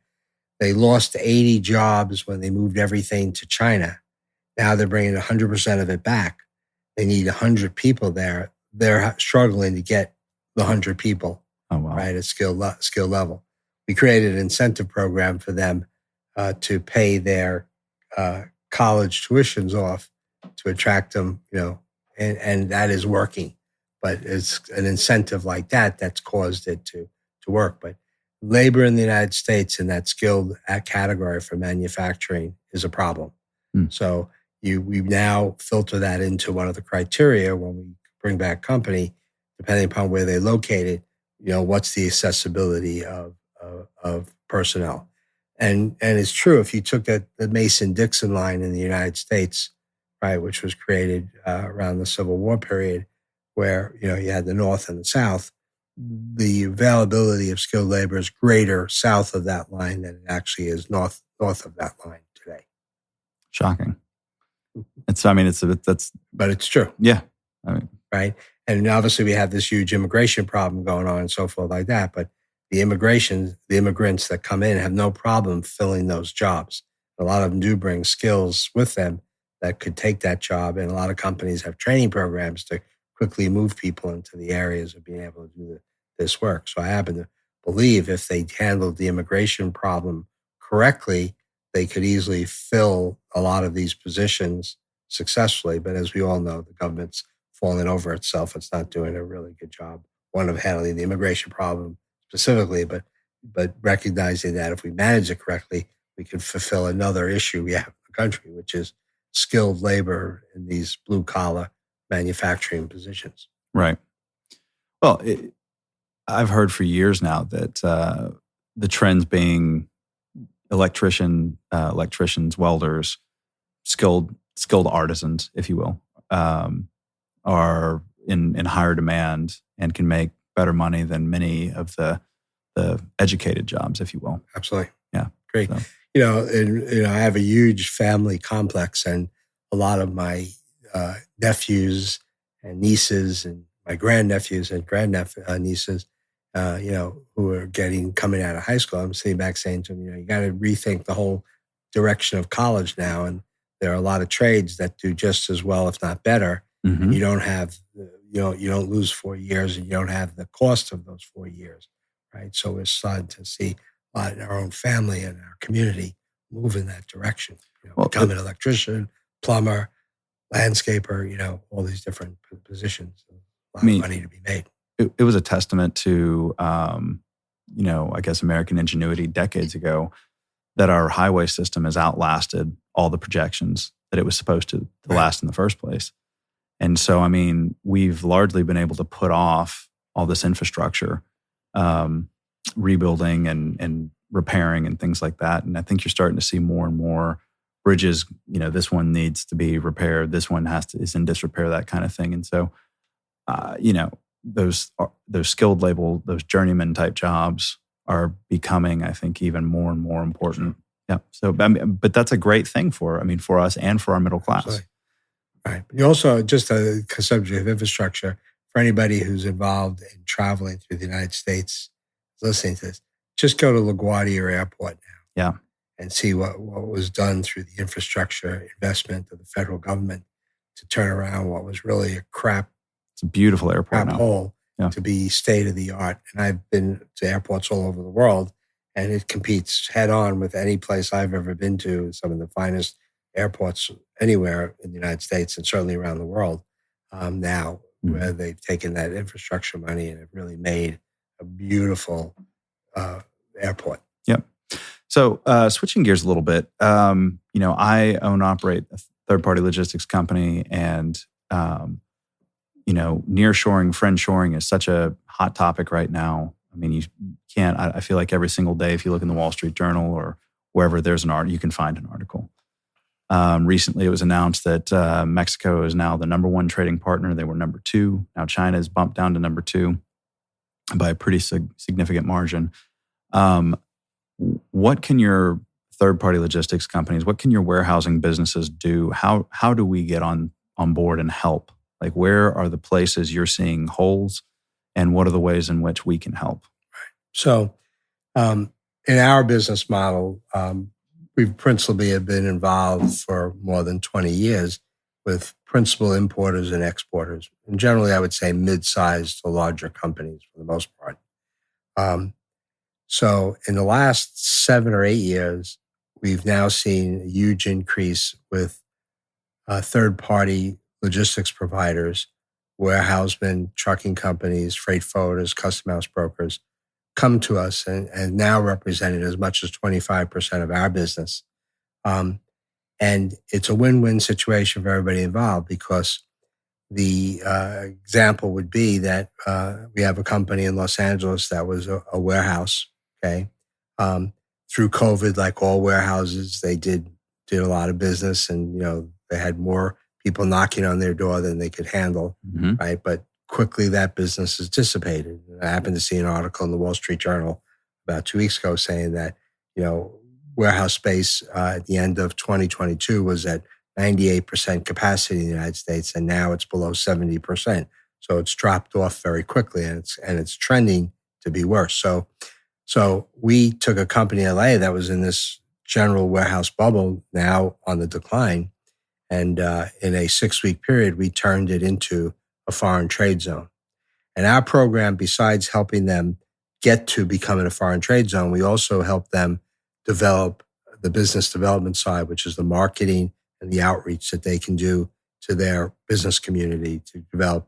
They lost 80 jobs when they moved everything to China. Now they're bringing 100% of it back. They need 100 people there. They're struggling to get the 100 people right at skill level. We created an incentive program for them to pay their college tuitions off to attract them, and that is working. But it's an incentive like that that's caused it to work. But labor in the United States in that skilled category for manufacturing is a problem. So we now filter that into one of the criteria when we bring back company, depending upon where they're located, what's the accessibility of personnel. And it's true, if you took the Mason-Dixon line in the United States, right, which was created around the Civil War period, where you had the North and the South, the availability of skilled labor is greater south of that line than it actually is north of that line today. Shocking. But it's true. Yeah. Right. And obviously we have this huge immigration problem going on and so forth like that. But the immigrants that come in have no problem filling those jobs. A lot of them do bring skills with them that could take that job. And a lot of companies have training programs to quickly move people into the areas of being able to do this work. So I happen to believe if they handled the immigration problem correctly, they could easily fill a lot of these positions successfully. But as we all know, the government's falling over itself. It's not doing a really good job, one, of handling the immigration problem specifically, but recognizing that if we manage it correctly, we can fulfill another issue we have in the country, which is skilled labor in these blue-collar manufacturing positions. Right. Well, I've heard for years now that the trends being electricians, welders, skilled artisans, if you will, are in higher demand and can make better money than many of the educated jobs, if you will. Absolutely. Yeah. Great. So. I have a huge family complex, and a lot of my nephews and nieces and my grandnephews and grandnieces, who are coming out of high school, I'm sitting back saying to them, you got to rethink the whole direction of college now. And there are a lot of trades that do just as well, if not better. Mm-hmm. And you don't have, you don't lose 4 years, and you don't have the cost of those 4 years, right? So we're starting to see a lot in our own family and our community move in that direction. Become an electrician, plumber, landscaper, all these different positions. A lot of money to be made. It was a testament to, I guess American ingenuity decades ago that our highway system has outlasted all the projections that it was supposed to last in the first place. And so, we've largely been able to put off all this infrastructure, rebuilding and repairing and things like that. And I think you're starting to see more and more bridges, this one needs to be repaired, this one is in disrepair, that kind of thing. And so, those skilled label, those journeyman type jobs are becoming, I think, even more and more important. Yeah. So, but that's a great thing for us and for our middle class. Absolutely. Right. You also, just a subject of infrastructure, for anybody who's involved in traveling through the United States, listening to this, just go to LaGuardia Airport now. Yeah. And see what was done through the infrastructure investment of the federal government to turn around what was really a crap. It's a beautiful airport now. Hole to be state of the art. And I've been to airports all over the world, and it competes head on with any place I've ever been to, some of the finest airports anywhere in the United States and certainly around the world now, where they've taken that infrastructure money and have really made a beautiful airport. Yep. So switching gears a little bit, I own and operate a third-party logistics company, and nearshoring, friendshoring is such a hot topic right now. You can't. I feel like every single day, if you look in the Wall Street Journal or wherever there's an article, you can find an article. Recently, it was announced that Mexico is now the number one trading partner. They were number 2. Now China has bumped down to number 2 by a pretty significant margin. What can your third-party logistics companies, what can your warehousing businesses do? How do we get on board and help? Like, where are the places you're seeing holes, and what are the ways in which we can help? Right. So, in our business model, we've principally have been involved for more than 20 years with principal importers and exporters. And generally, I would say mid-sized to larger companies for the most part. So in the last 7 or 8 years, we've now seen a huge increase with third-party logistics providers, warehousemen, trucking companies, freight forwarders, custom house brokers come to us and now represented as much as 25% of our business. And it's a win-win situation for everybody involved, because the example would be that we have a company in Los Angeles that was a warehouse, okay? through COVID, like all warehouses, they did a lot of business, and they had more people knocking on their door than they could handle, right? But quickly that business has dissipated. I happened to see an article in the Wall Street Journal about 2 weeks ago saying that warehouse space at the end of 2022 was at 98% capacity in the United States, and now it's below 70%. So it's dropped off very quickly, and it's trending to be worse. So we took a company in LA that was in this general warehouse bubble, now on the decline, and in a 6-week period, we turned it into a foreign trade zone. And our program, besides helping them get to becoming a foreign trade zone, we also help them develop the business development side, which is the marketing and the outreach that they can do to their business community to develop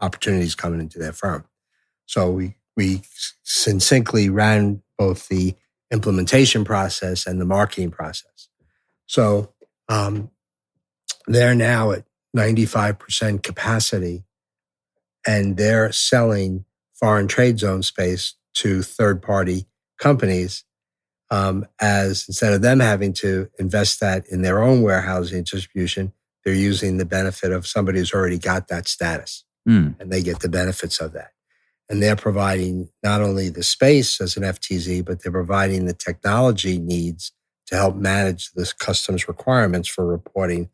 opportunities coming into their firm. So we succinctly ran both the implementation process and the marketing process. So they're now at 95% capacity, and they're selling foreign trade zone space to third-party companies as instead of them having to invest that in their own warehousing distribution, they're using the benefit of somebody who's already got that status, and they get the benefits of that. And they're providing not only the space as an FTZ, but they're providing the technology needs to help manage the customs requirements for reporting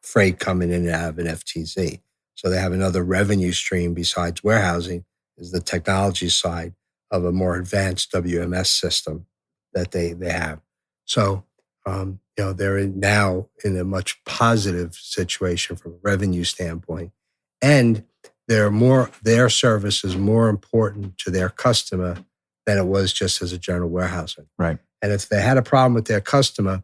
freight coming in and out of an FTZ. So they have another revenue stream besides warehousing, is the technology side of a more advanced WMS system that they have. So they're now in a much positive situation from a revenue standpoint, and their service is more important to their customer than it was just as a general warehouser. Right. And if they had a problem with their customer,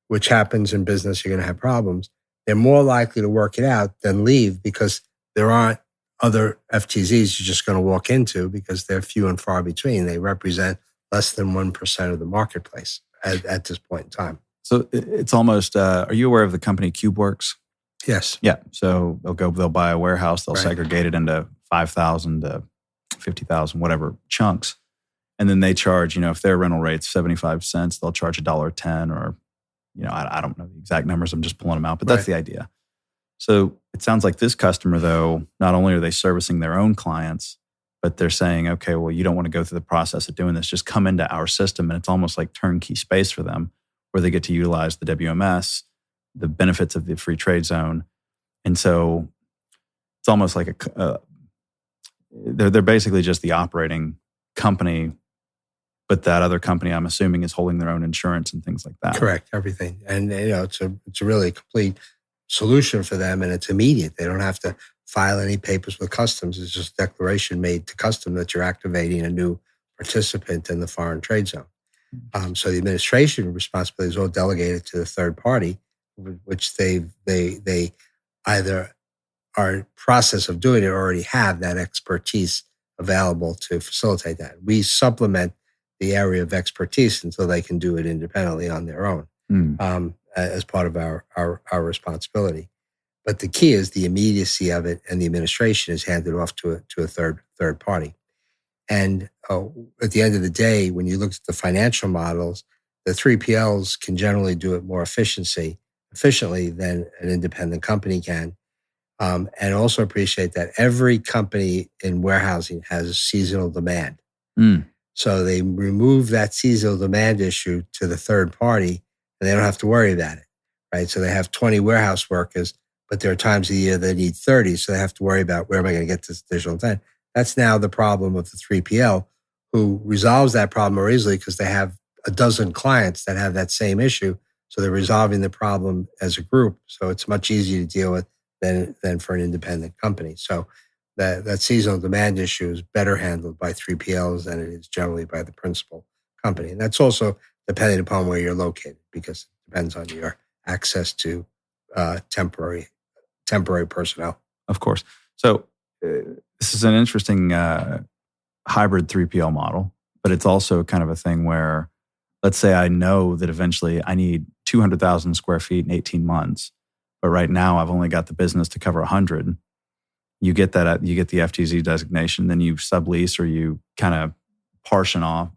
which happens in business, you're going to have problems, they're more likely to work it out than leave, because there aren't other FTZs you're just going to walk into, because they're few and far between. They represent less than 1% of the marketplace at this point in time. So it's almost, are you aware of the company CubeWorks? Yes. Yeah. So they'll buy a warehouse, they'll Right. segregate it into 5,000 to 50,000, whatever chunks. And then they charge, if their rental rate's 75 cents, they'll charge $1.10 or, I don't know the exact numbers. I'm just pulling them out, but that's the idea. So it sounds like this customer, though, not only are they servicing their own clients, but they're saying, okay, well, you don't want to go through the process of doing this. Just come into our system. And it's almost like turnkey space for them, where they get to utilize the WMS, the benefits of the free trade zone. And so it's almost like they're basically just the operating company, but that other company, I'm assuming, is holding their own insurance and things like that. Correct, everything. And it's a really complete solution for them, and it's immediate. They don't have to file any papers with customs. It's just a declaration made to customs that you're activating a new participant in the foreign trade zone. So the administration responsibility is all delegated to the third party, which they either are in process of doing it or already have that expertise available to facilitate that. We supplement the area of expertise until they can do it independently on their own as part of our responsibility. But the key is the immediacy of it, and the administration is handed off to a third party. And at the end of the day, when you look at the financial models, the 3PLs can generally do it more efficiently than an independent company can. And also appreciate that every company in warehousing has seasonal demand. So they remove that seasonal demand issue to the third party, and they don't have to worry about it, right? So they have 20 warehouse workers, but there are times of the year they need 30, so they have to worry about, where am I going to get this additional 10? That's now the problem of the 3PL, who resolves that problem more easily because they have a dozen clients that have that same issue. So they're resolving the problem as a group. So it's much easier to deal with than for an independent company. So that seasonal demand issue is better handled by 3PLs than it is generally by the principal company. And that's also depending upon where you're located, because it depends on your access to temporary personnel. Of course. So this is an interesting hybrid 3PL model, but it's also kind of a thing where, let's say I know that eventually I need 200,000 square feet in 18 months, but right now I've only got the business to cover 100. You get that, you get the FTZ designation, then you sublease or you kind of partition off,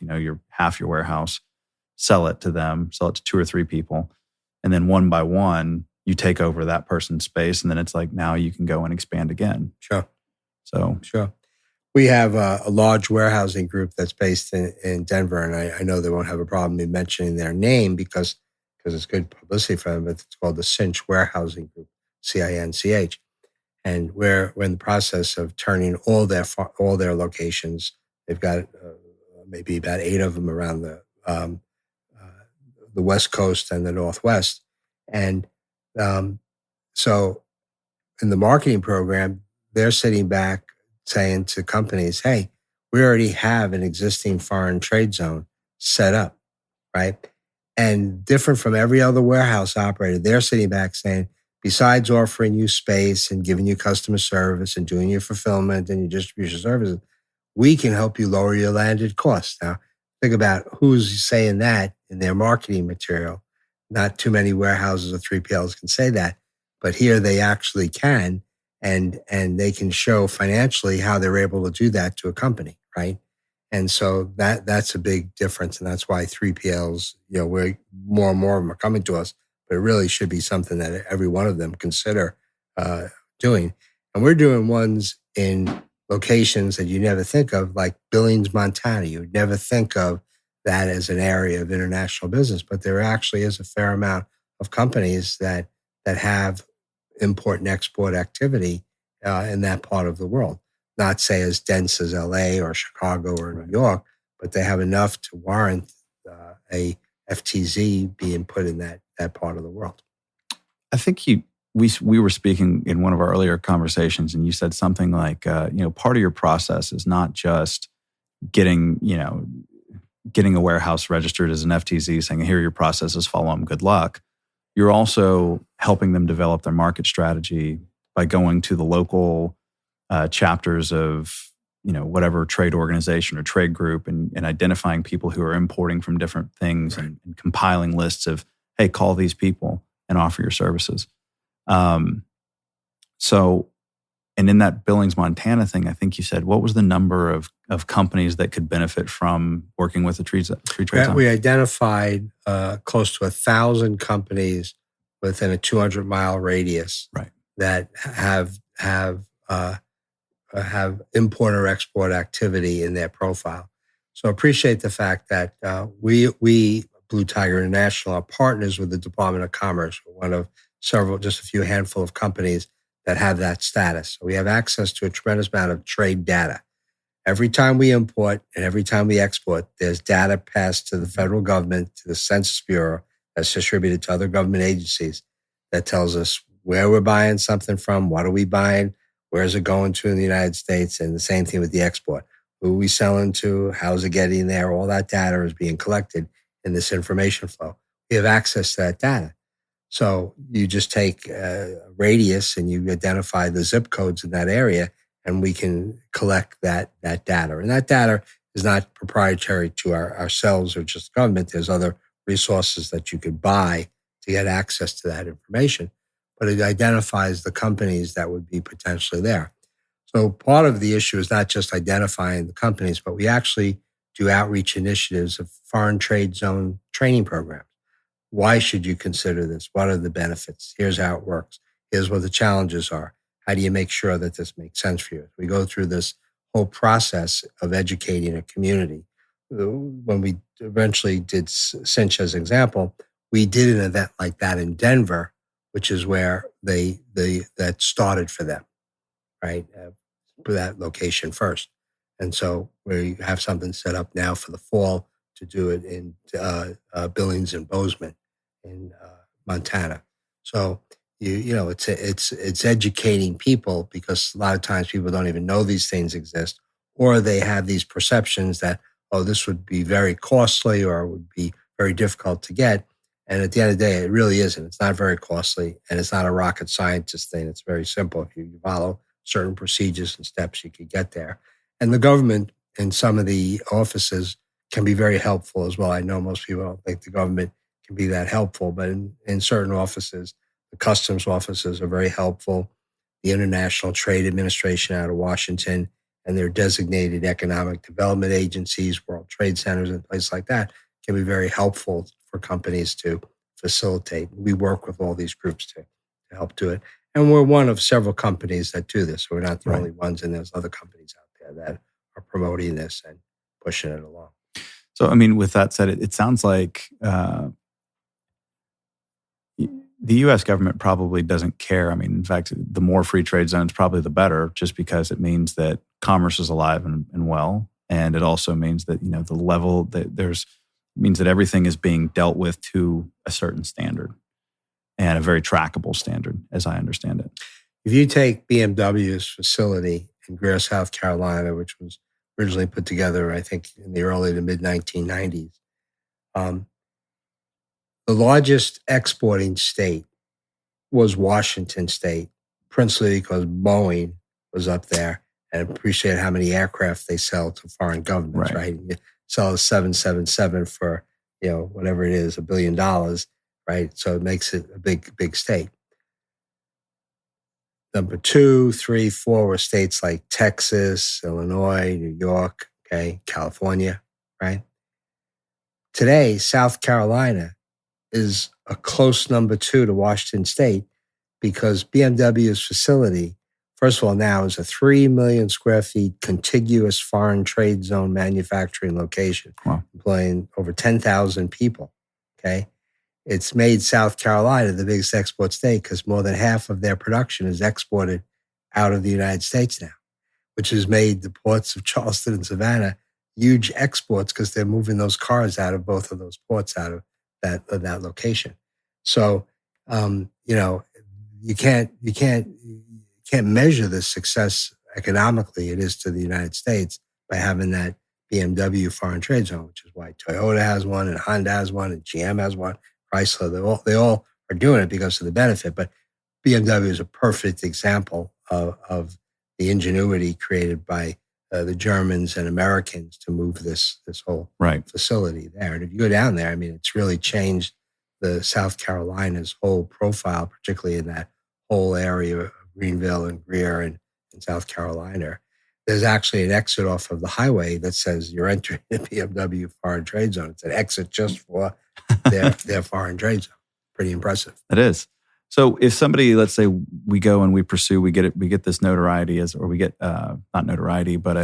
your half your warehouse, sell it to them, sell it to 2 or 3 people. And then one by one, you take over that person's space. And then it's like, now you can go and expand again. Sure. So, sure. We have a large warehousing group that's based in Denver. And I know they won't have a problem in mentioning their name because it's good publicity for them, but it's called the Cinch Warehousing Group, CINCH. And we're in the process of turning all their locations. They've got maybe about 8 of them around the West Coast and the Northwest. And so in the marketing program, they're sitting back saying to companies, hey, we already have an existing foreign trade zone set up, right? And different from every other warehouse operator, they're sitting back saying, besides offering you space and giving you customer service and doing your fulfillment and your distribution services, we can help you lower your landed costs. Now, think about who's saying that in their marketing material. Not too many warehouses or 3PLs can say that, but here they actually can, and they can show financially how they're able to do that to a company, right? And so that's a big difference, and that's why 3PLs, we're more and more of them are coming to us, but it really should be something that every one of them consider doing. And we're doing ones in locations that you never think of, like Billings, Montana. You would never think of that as an area of international business, but there actually is a fair amount of companies that have import and export activity in that part of the world. Not say as dense as LA or Chicago or New York, but they have enough to warrant a FTZ being put in that part of the world. I think we were speaking in one of our earlier conversations, and you said something like, part of your process is not just getting a warehouse registered as an FTZ, saying, here are your processes, follow them, good luck. You're also helping them develop their market strategy by going to the local chapters of, whatever trade organization or trade group and identifying people who are importing from different things, right, and compiling lists of, hey, call these people and offer your services. And in that Billings, Montana thing, I think you said, what was the number of companies that could benefit from working with the trade zone? We identified close to 1,000 companies within a 200-mile radius, right, that have import or export activity in their profile. So appreciate the fact that we Blue Tiger International are partners with the Department of Commerce, one of just a few handful of companies that have that status. So we have access to a tremendous amount of trade data. Every time we import and every time we export, there's data passed to the federal government, to the Census Bureau, that's distributed to other government agencies that tells us where we're buying something from, what are we buying, where is it going to in the United States, and the same thing with the export. Who are we selling to? How's it getting there? All that data is being collected in this information flow. We have access to that data. So you just take a radius and you identify the zip codes in that area, and we can collect that data. And that data is not proprietary to ourselves or just government. There's other resources that you could buy to get access to that information, but it identifies the companies that would be potentially there. So part of the issue is not just identifying the companies, but we actually do outreach initiatives of foreign trade zone training programs. Why should you consider this? What are the benefits? Here's how it works. Here's what the challenges are. How do you make sure that this makes sense for you? We go through this whole process of educating a community. When we eventually did Cinch as an example, we did an event like that in Denver, which is where that started for them, right? For that location first. And so we have something set up now for the fall to do it in Billings and Bozeman in Montana. So it's educating people, because a lot of times people don't even know these things exist, or they have these perceptions that, oh, this would be very costly or it would be very difficult to get. And at the end of the day, it really isn't. It's not very costly, and it's not a rocket scientist thing. It's very simple. If you follow certain procedures and steps, you could get there. And the government in some of the offices can be very helpful as well. I know most people don't think the government can be that helpful, but in certain offices, the customs offices are very helpful. The International Trade Administration out of Washington and their designated economic development agencies, World Trade Centers, and places like that can be very helpful for companies to facilitate. We work with all these groups to help do it. And we're one of several companies that do this. So we're not the only ones, and there's other companies out there that are promoting this and pushing it along. So, I mean, with that said, it sounds like the U.S. government probably doesn't care. I mean, in fact, the more free trade zones, probably the better, just because it means that commerce is alive and well. And it also means that, the level that means that everything is being dealt with to a certain standard and a very trackable standard, as I understand it. If you take BMW's facility in Greer, South Carolina, which was originally put together, I think, in the early to mid 1990s, the largest exporting state was Washington State, principally because Boeing was up there and appreciate how many aircraft they sell to foreign governments, right? You sell a 777 for, whatever it is, $1 billion, right? So it makes it a big state. Number 2, 3, 4 were states like Texas, Illinois, New York, California, right? Today, South Carolina is a close number 2 to Washington State because BMW's facility, first of all, now is a 3 million square feet contiguous foreign trade zone manufacturing location, employing over 10,000 people, It's made South Carolina the biggest export state because more than half of their production is exported out of the United States now, which has made the ports of Charleston and Savannah huge exports because they're moving those cars out of both of those ports out of that location. So, you can't measure the success economically it is to the United States by having that BMW foreign trade zone, which is why Toyota has one and Honda has one and GM has one, Chrysler. They all are doing it because of the benefit. But BMW is a perfect example of the ingenuity created by the Germans and Americans to move this whole facility there. And if you go down there, I mean, it's really changed the South Carolina's whole profile, particularly in that whole area of Greenville and Greer and in South Carolina. There's actually an exit off of the highway that says you're entering the BMW foreign trade zone. It's an exit just for their foreign trade zone. Pretty impressive. It is. So if somebody, let's say we go and we pursue, we get this notoriety we get not notoriety, but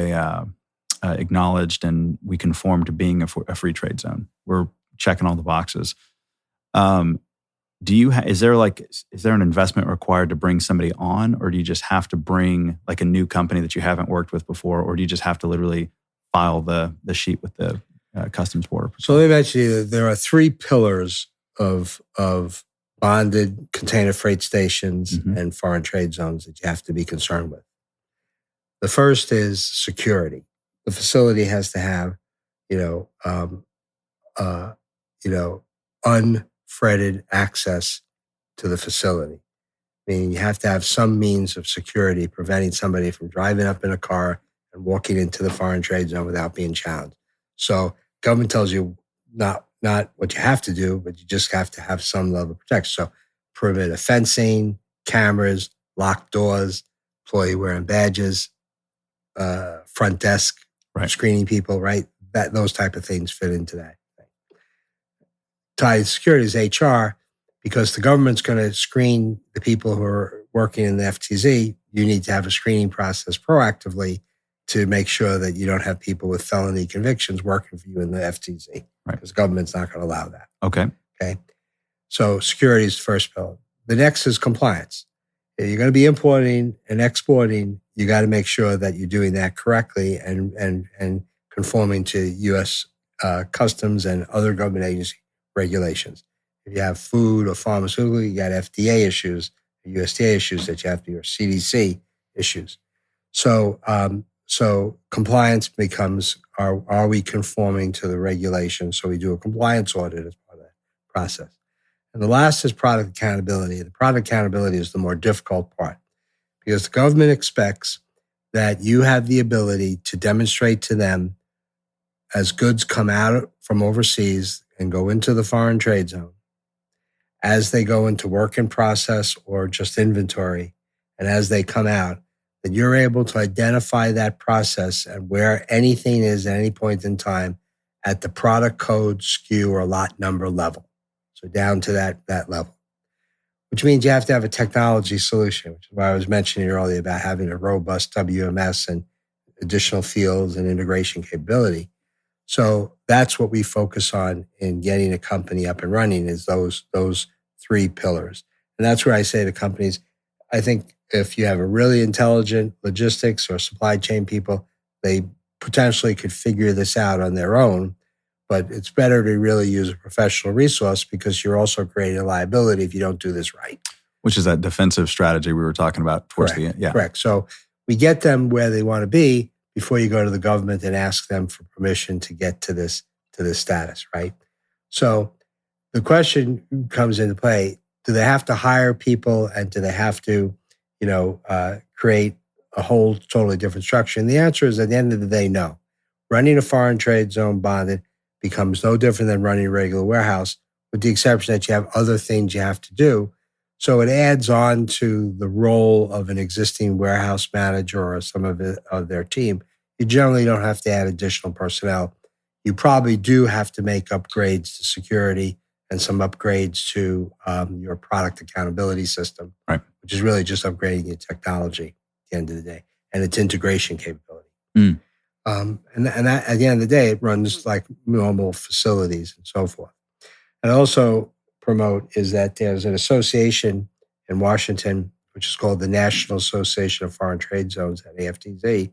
acknowledged, and we conform to being a free trade zone. We're checking all the boxes. Is there an investment required to bring somebody on, or do you just have to bring like a new company that you haven't worked with before, or do you just have to literally file the sheet with the Customs Border? So they mentioned you that there are 3 pillars of bonded container freight stations and foreign trade zones that you have to be concerned with. The first is security. The facility has to have, unfretted access to the facility. Meaning you have to have some means of security preventing somebody from driving up in a car and walking into the foreign trade zone without being challenged. So government tells you not what you have to do, but you just have to have some level of protection. So perimeter fencing, cameras, locked doors, employee wearing badges, front desk, screening people, right? Those type of things fit into that. Tied to security is HR, because the government's going to screen the people who are working in the FTZ. You need to have a screening process proactively to make sure that you don't have people with felony convictions working for you in the FTZ, because the government's not going to allow that. Okay. So security is the first pillar. The next is compliance. If you're going to be importing and exporting, you got to make sure that you're doing that correctly and conforming to U.S. customs and other government agency regulations. If you have food or pharmaceutical, you got FDA issues, USDA issues that you have to do, or CDC issues. So compliance becomes, are we conforming to the regulations? So we do a compliance audit as part of that process. And the last is product accountability. The product accountability is the more difficult part, because the government expects that you have the ability to demonstrate to them, as goods come out from overseas and go into the foreign trade zone, as they go into work in process or just inventory, and as they come out, that you're able to identify that process and where anything is at any point in time at the product code, SKU, or lot number level. So down to that level, which means you have to have a technology solution, which is why I was mentioning earlier about having a robust WMS and additional fields and integration capability. So that's what we focus on in getting a company up and running, is those three pillars. And that's where I say to companies, I think if you have a really intelligent logistics or supply chain people, they potentially could figure this out on their own. But it's better to really use a professional resource, because you're also creating a liability if you don't do this right. Which is that defensive strategy we were talking about towards the end. Yeah. Correct. So we get them where they want to be before you go to the government and ask them for permission to get to this status, right? So the question comes into play: do they have to hire people, and do they have to, create a whole totally different structure? And the answer is, at the end of the day, no. Running a foreign trade zone bonded becomes no different than running a regular warehouse, with the exception that you have other things you have to do. So it adds on to the role of an existing warehouse manager or some of their team. You generally don't have to add additional personnel. You probably do have to make upgrades to security and some upgrades to your product accountability system, right, which is really just upgrading your technology at the end of the day and its integration capability. And that, at the end of the day, it runs like normal facilities and so forth. And also promote is that there's an association in Washington, which is called the National Association of Foreign Trade Zones, NAFTZ,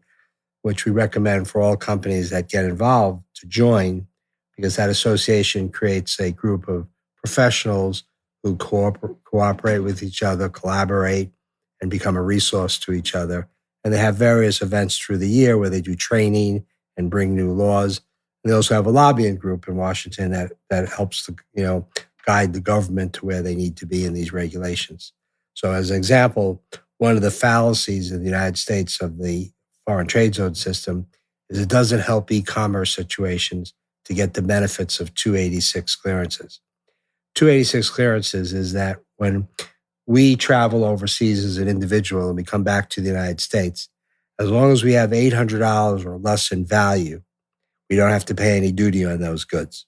which we recommend for all companies that get involved to join, because that association creates a group of professionals who cooperate with each other, collaborate, and become a resource to each other. And they have various events through the year where they do training and bring new laws. And they also have a lobbying group in Washington that helps to, guide the government to where they need to be in these regulations. So as an example, one of the fallacies in the United States of the foreign trade zone system is it doesn't help e-commerce situations to get the benefits of 286 clearances. 286 clearances is that when we travel overseas as an individual and we come back to the United States, as long as we have $800 or less in value, we don't have to pay any duty on those goods.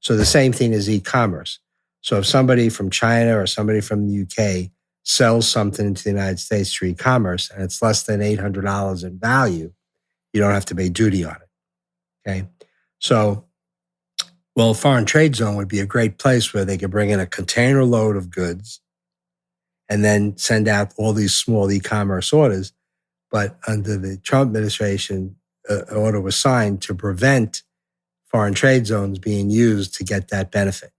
So the same thing is e-commerce. So if somebody from China or somebody from the UK sells something into the United States through e-commerce and it's less than $800 in value, you don't have to pay duty on it. Okay. So, a foreign trade zone would be a great place where they could bring in a container load of goods and then send out all these small e-commerce orders. But under the Trump administration, an order was signed to prevent foreign trade zones being used to get that benefit.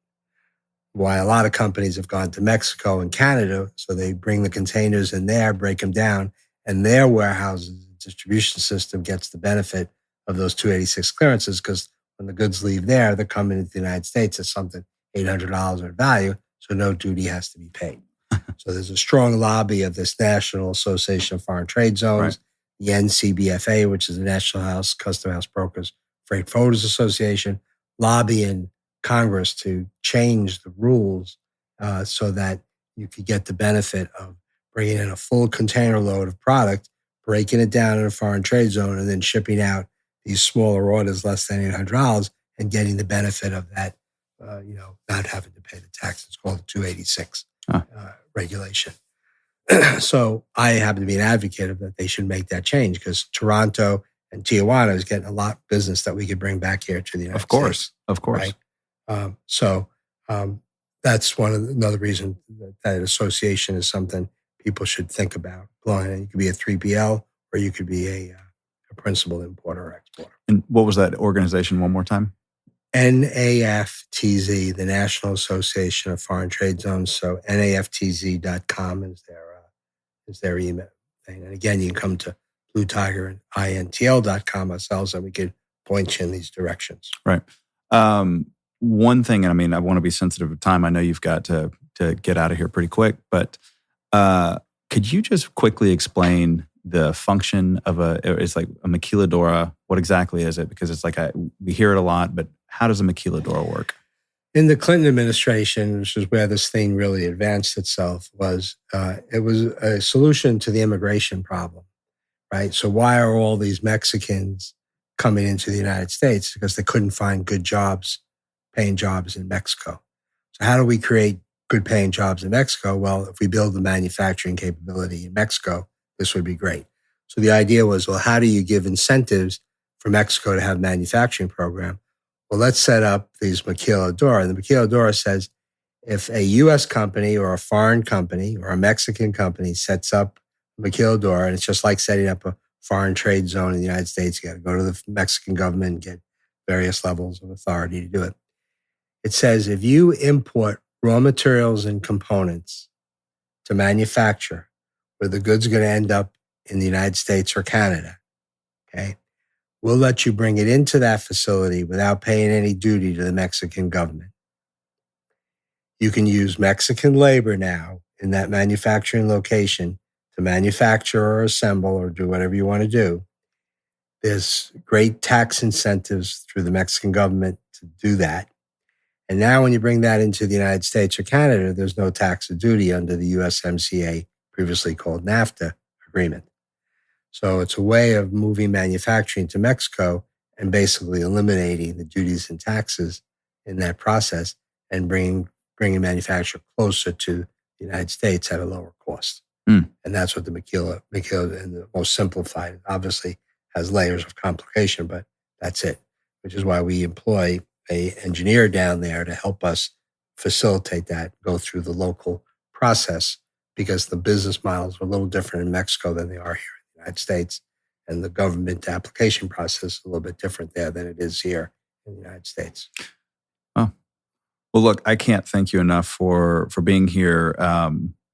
Why a lot of companies have gone to Mexico and Canada, so they bring the containers in there, break them down, and their warehouses distribution system gets the benefit of those 286 clearances, because when the goods leave there, they're coming into the United States at something $800 in value, so no duty has to be paid. So there's a strong lobby of this National Association of Foreign Trade Zones, right, the NCBFA, which is the National Custom House Brokers Freight Forwarders Association, lobbying Congress to change the rules so that you could get the benefit of bringing in a full container load of product, breaking it down in a foreign trade zone, and then shipping out these smaller orders less than $800 and getting the benefit of that, not having to pay the tax. It's called the 286 regulation. So I happen to be an advocate of that they should make that change, because Toronto and Tijuana is getting a lot of business that we could bring back here to the United States. Of course. Right? So that's another reason that association is something people should think about. You could be a 3PL or you could be a principal importer or exporter. And what was that organization one more time? NAFTZ, the National Association of Foreign Trade Zones. So NAFTZ.com is their email thing. And again, you can come to Blue Tiger and INTL.com ourselves, and we can point you in these directions. Right. One thing, and I mean, I want to be sensitive of time. I know you've got to get out of here pretty quick, but could you just quickly explain the function of it's like a Maquiladora? What exactly is it? Because it's like we hear it a lot, but how does a Maquiladora work? In the Clinton administration, which is where this thing really advanced itself, it was a solution to the immigration problem. right? So why are all these Mexicans coming into the United States? Because they couldn't find good jobs, paying jobs in Mexico. So how do we create good paying jobs in Mexico? Well, if we build the manufacturing capability in Mexico, this would be great. So the idea was, well, how do you give incentives for Mexico to have a manufacturing program? Well, let's set up these Maquiladora. And the Maquiladora says, if a U.S. company or a foreign company or a Mexican company sets up Maquiladora, and it's just like setting up a foreign trade zone in the United States, you got to go to the Mexican government and get various levels of authority to do it. It says if you import raw materials and components to manufacture where the goods are going to end up in the United States or Canada, okay, we'll let you bring it into that facility without paying any duty to the Mexican government. You can use Mexican labor now in that manufacturing location to manufacture or assemble or do whatever you want to do. There's great tax incentives through the Mexican government to do that. And now when you bring that into the United States or Canada, there's no tax or duty under the USMCA, previously called NAFTA agreement. So it's a way of moving manufacturing to Mexico and basically eliminating the duties and taxes in that process and bringing manufacture closer to the United States at a lower cost. And that's what the Maquila in the most simplified, obviously has layers of complication, but that's it, which is why we employ an engineer down there to help us facilitate that, go through the local process, because the business models are a little different in Mexico than they are here in the United States. And the government application process is a little bit different there than it is here in the United States. Oh. Well, look, I can't thank you enough for being here.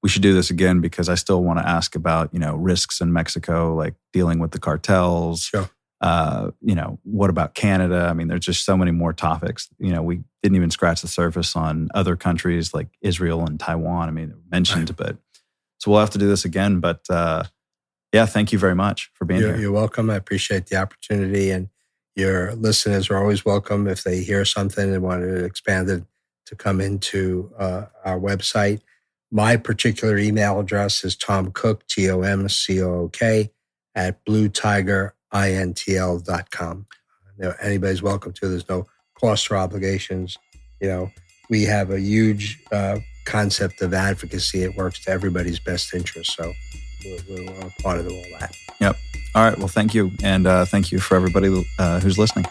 We should do this again because I still want to ask about, risks in Mexico, like dealing with the cartels. Sure. What about Canada? I mean, there's just so many more topics. We didn't even scratch the surface on other countries like Israel and Taiwan. I mean, they're mentioned, right. But so we'll have to do this again. But thank you very much for being here. You're welcome. I appreciate the opportunity, and your listeners are always welcome if they hear something and want to expand it to come into our website. My particular email address is tomcook, TOMCOOK, @bluetigerintl.com. Anybody's welcome to. There's no cost or obligations. We have a huge concept of advocacy. It works to everybody's best interest. So we're a part of all that. Yep. All right. Well, thank you. And thank you for everybody who's listening.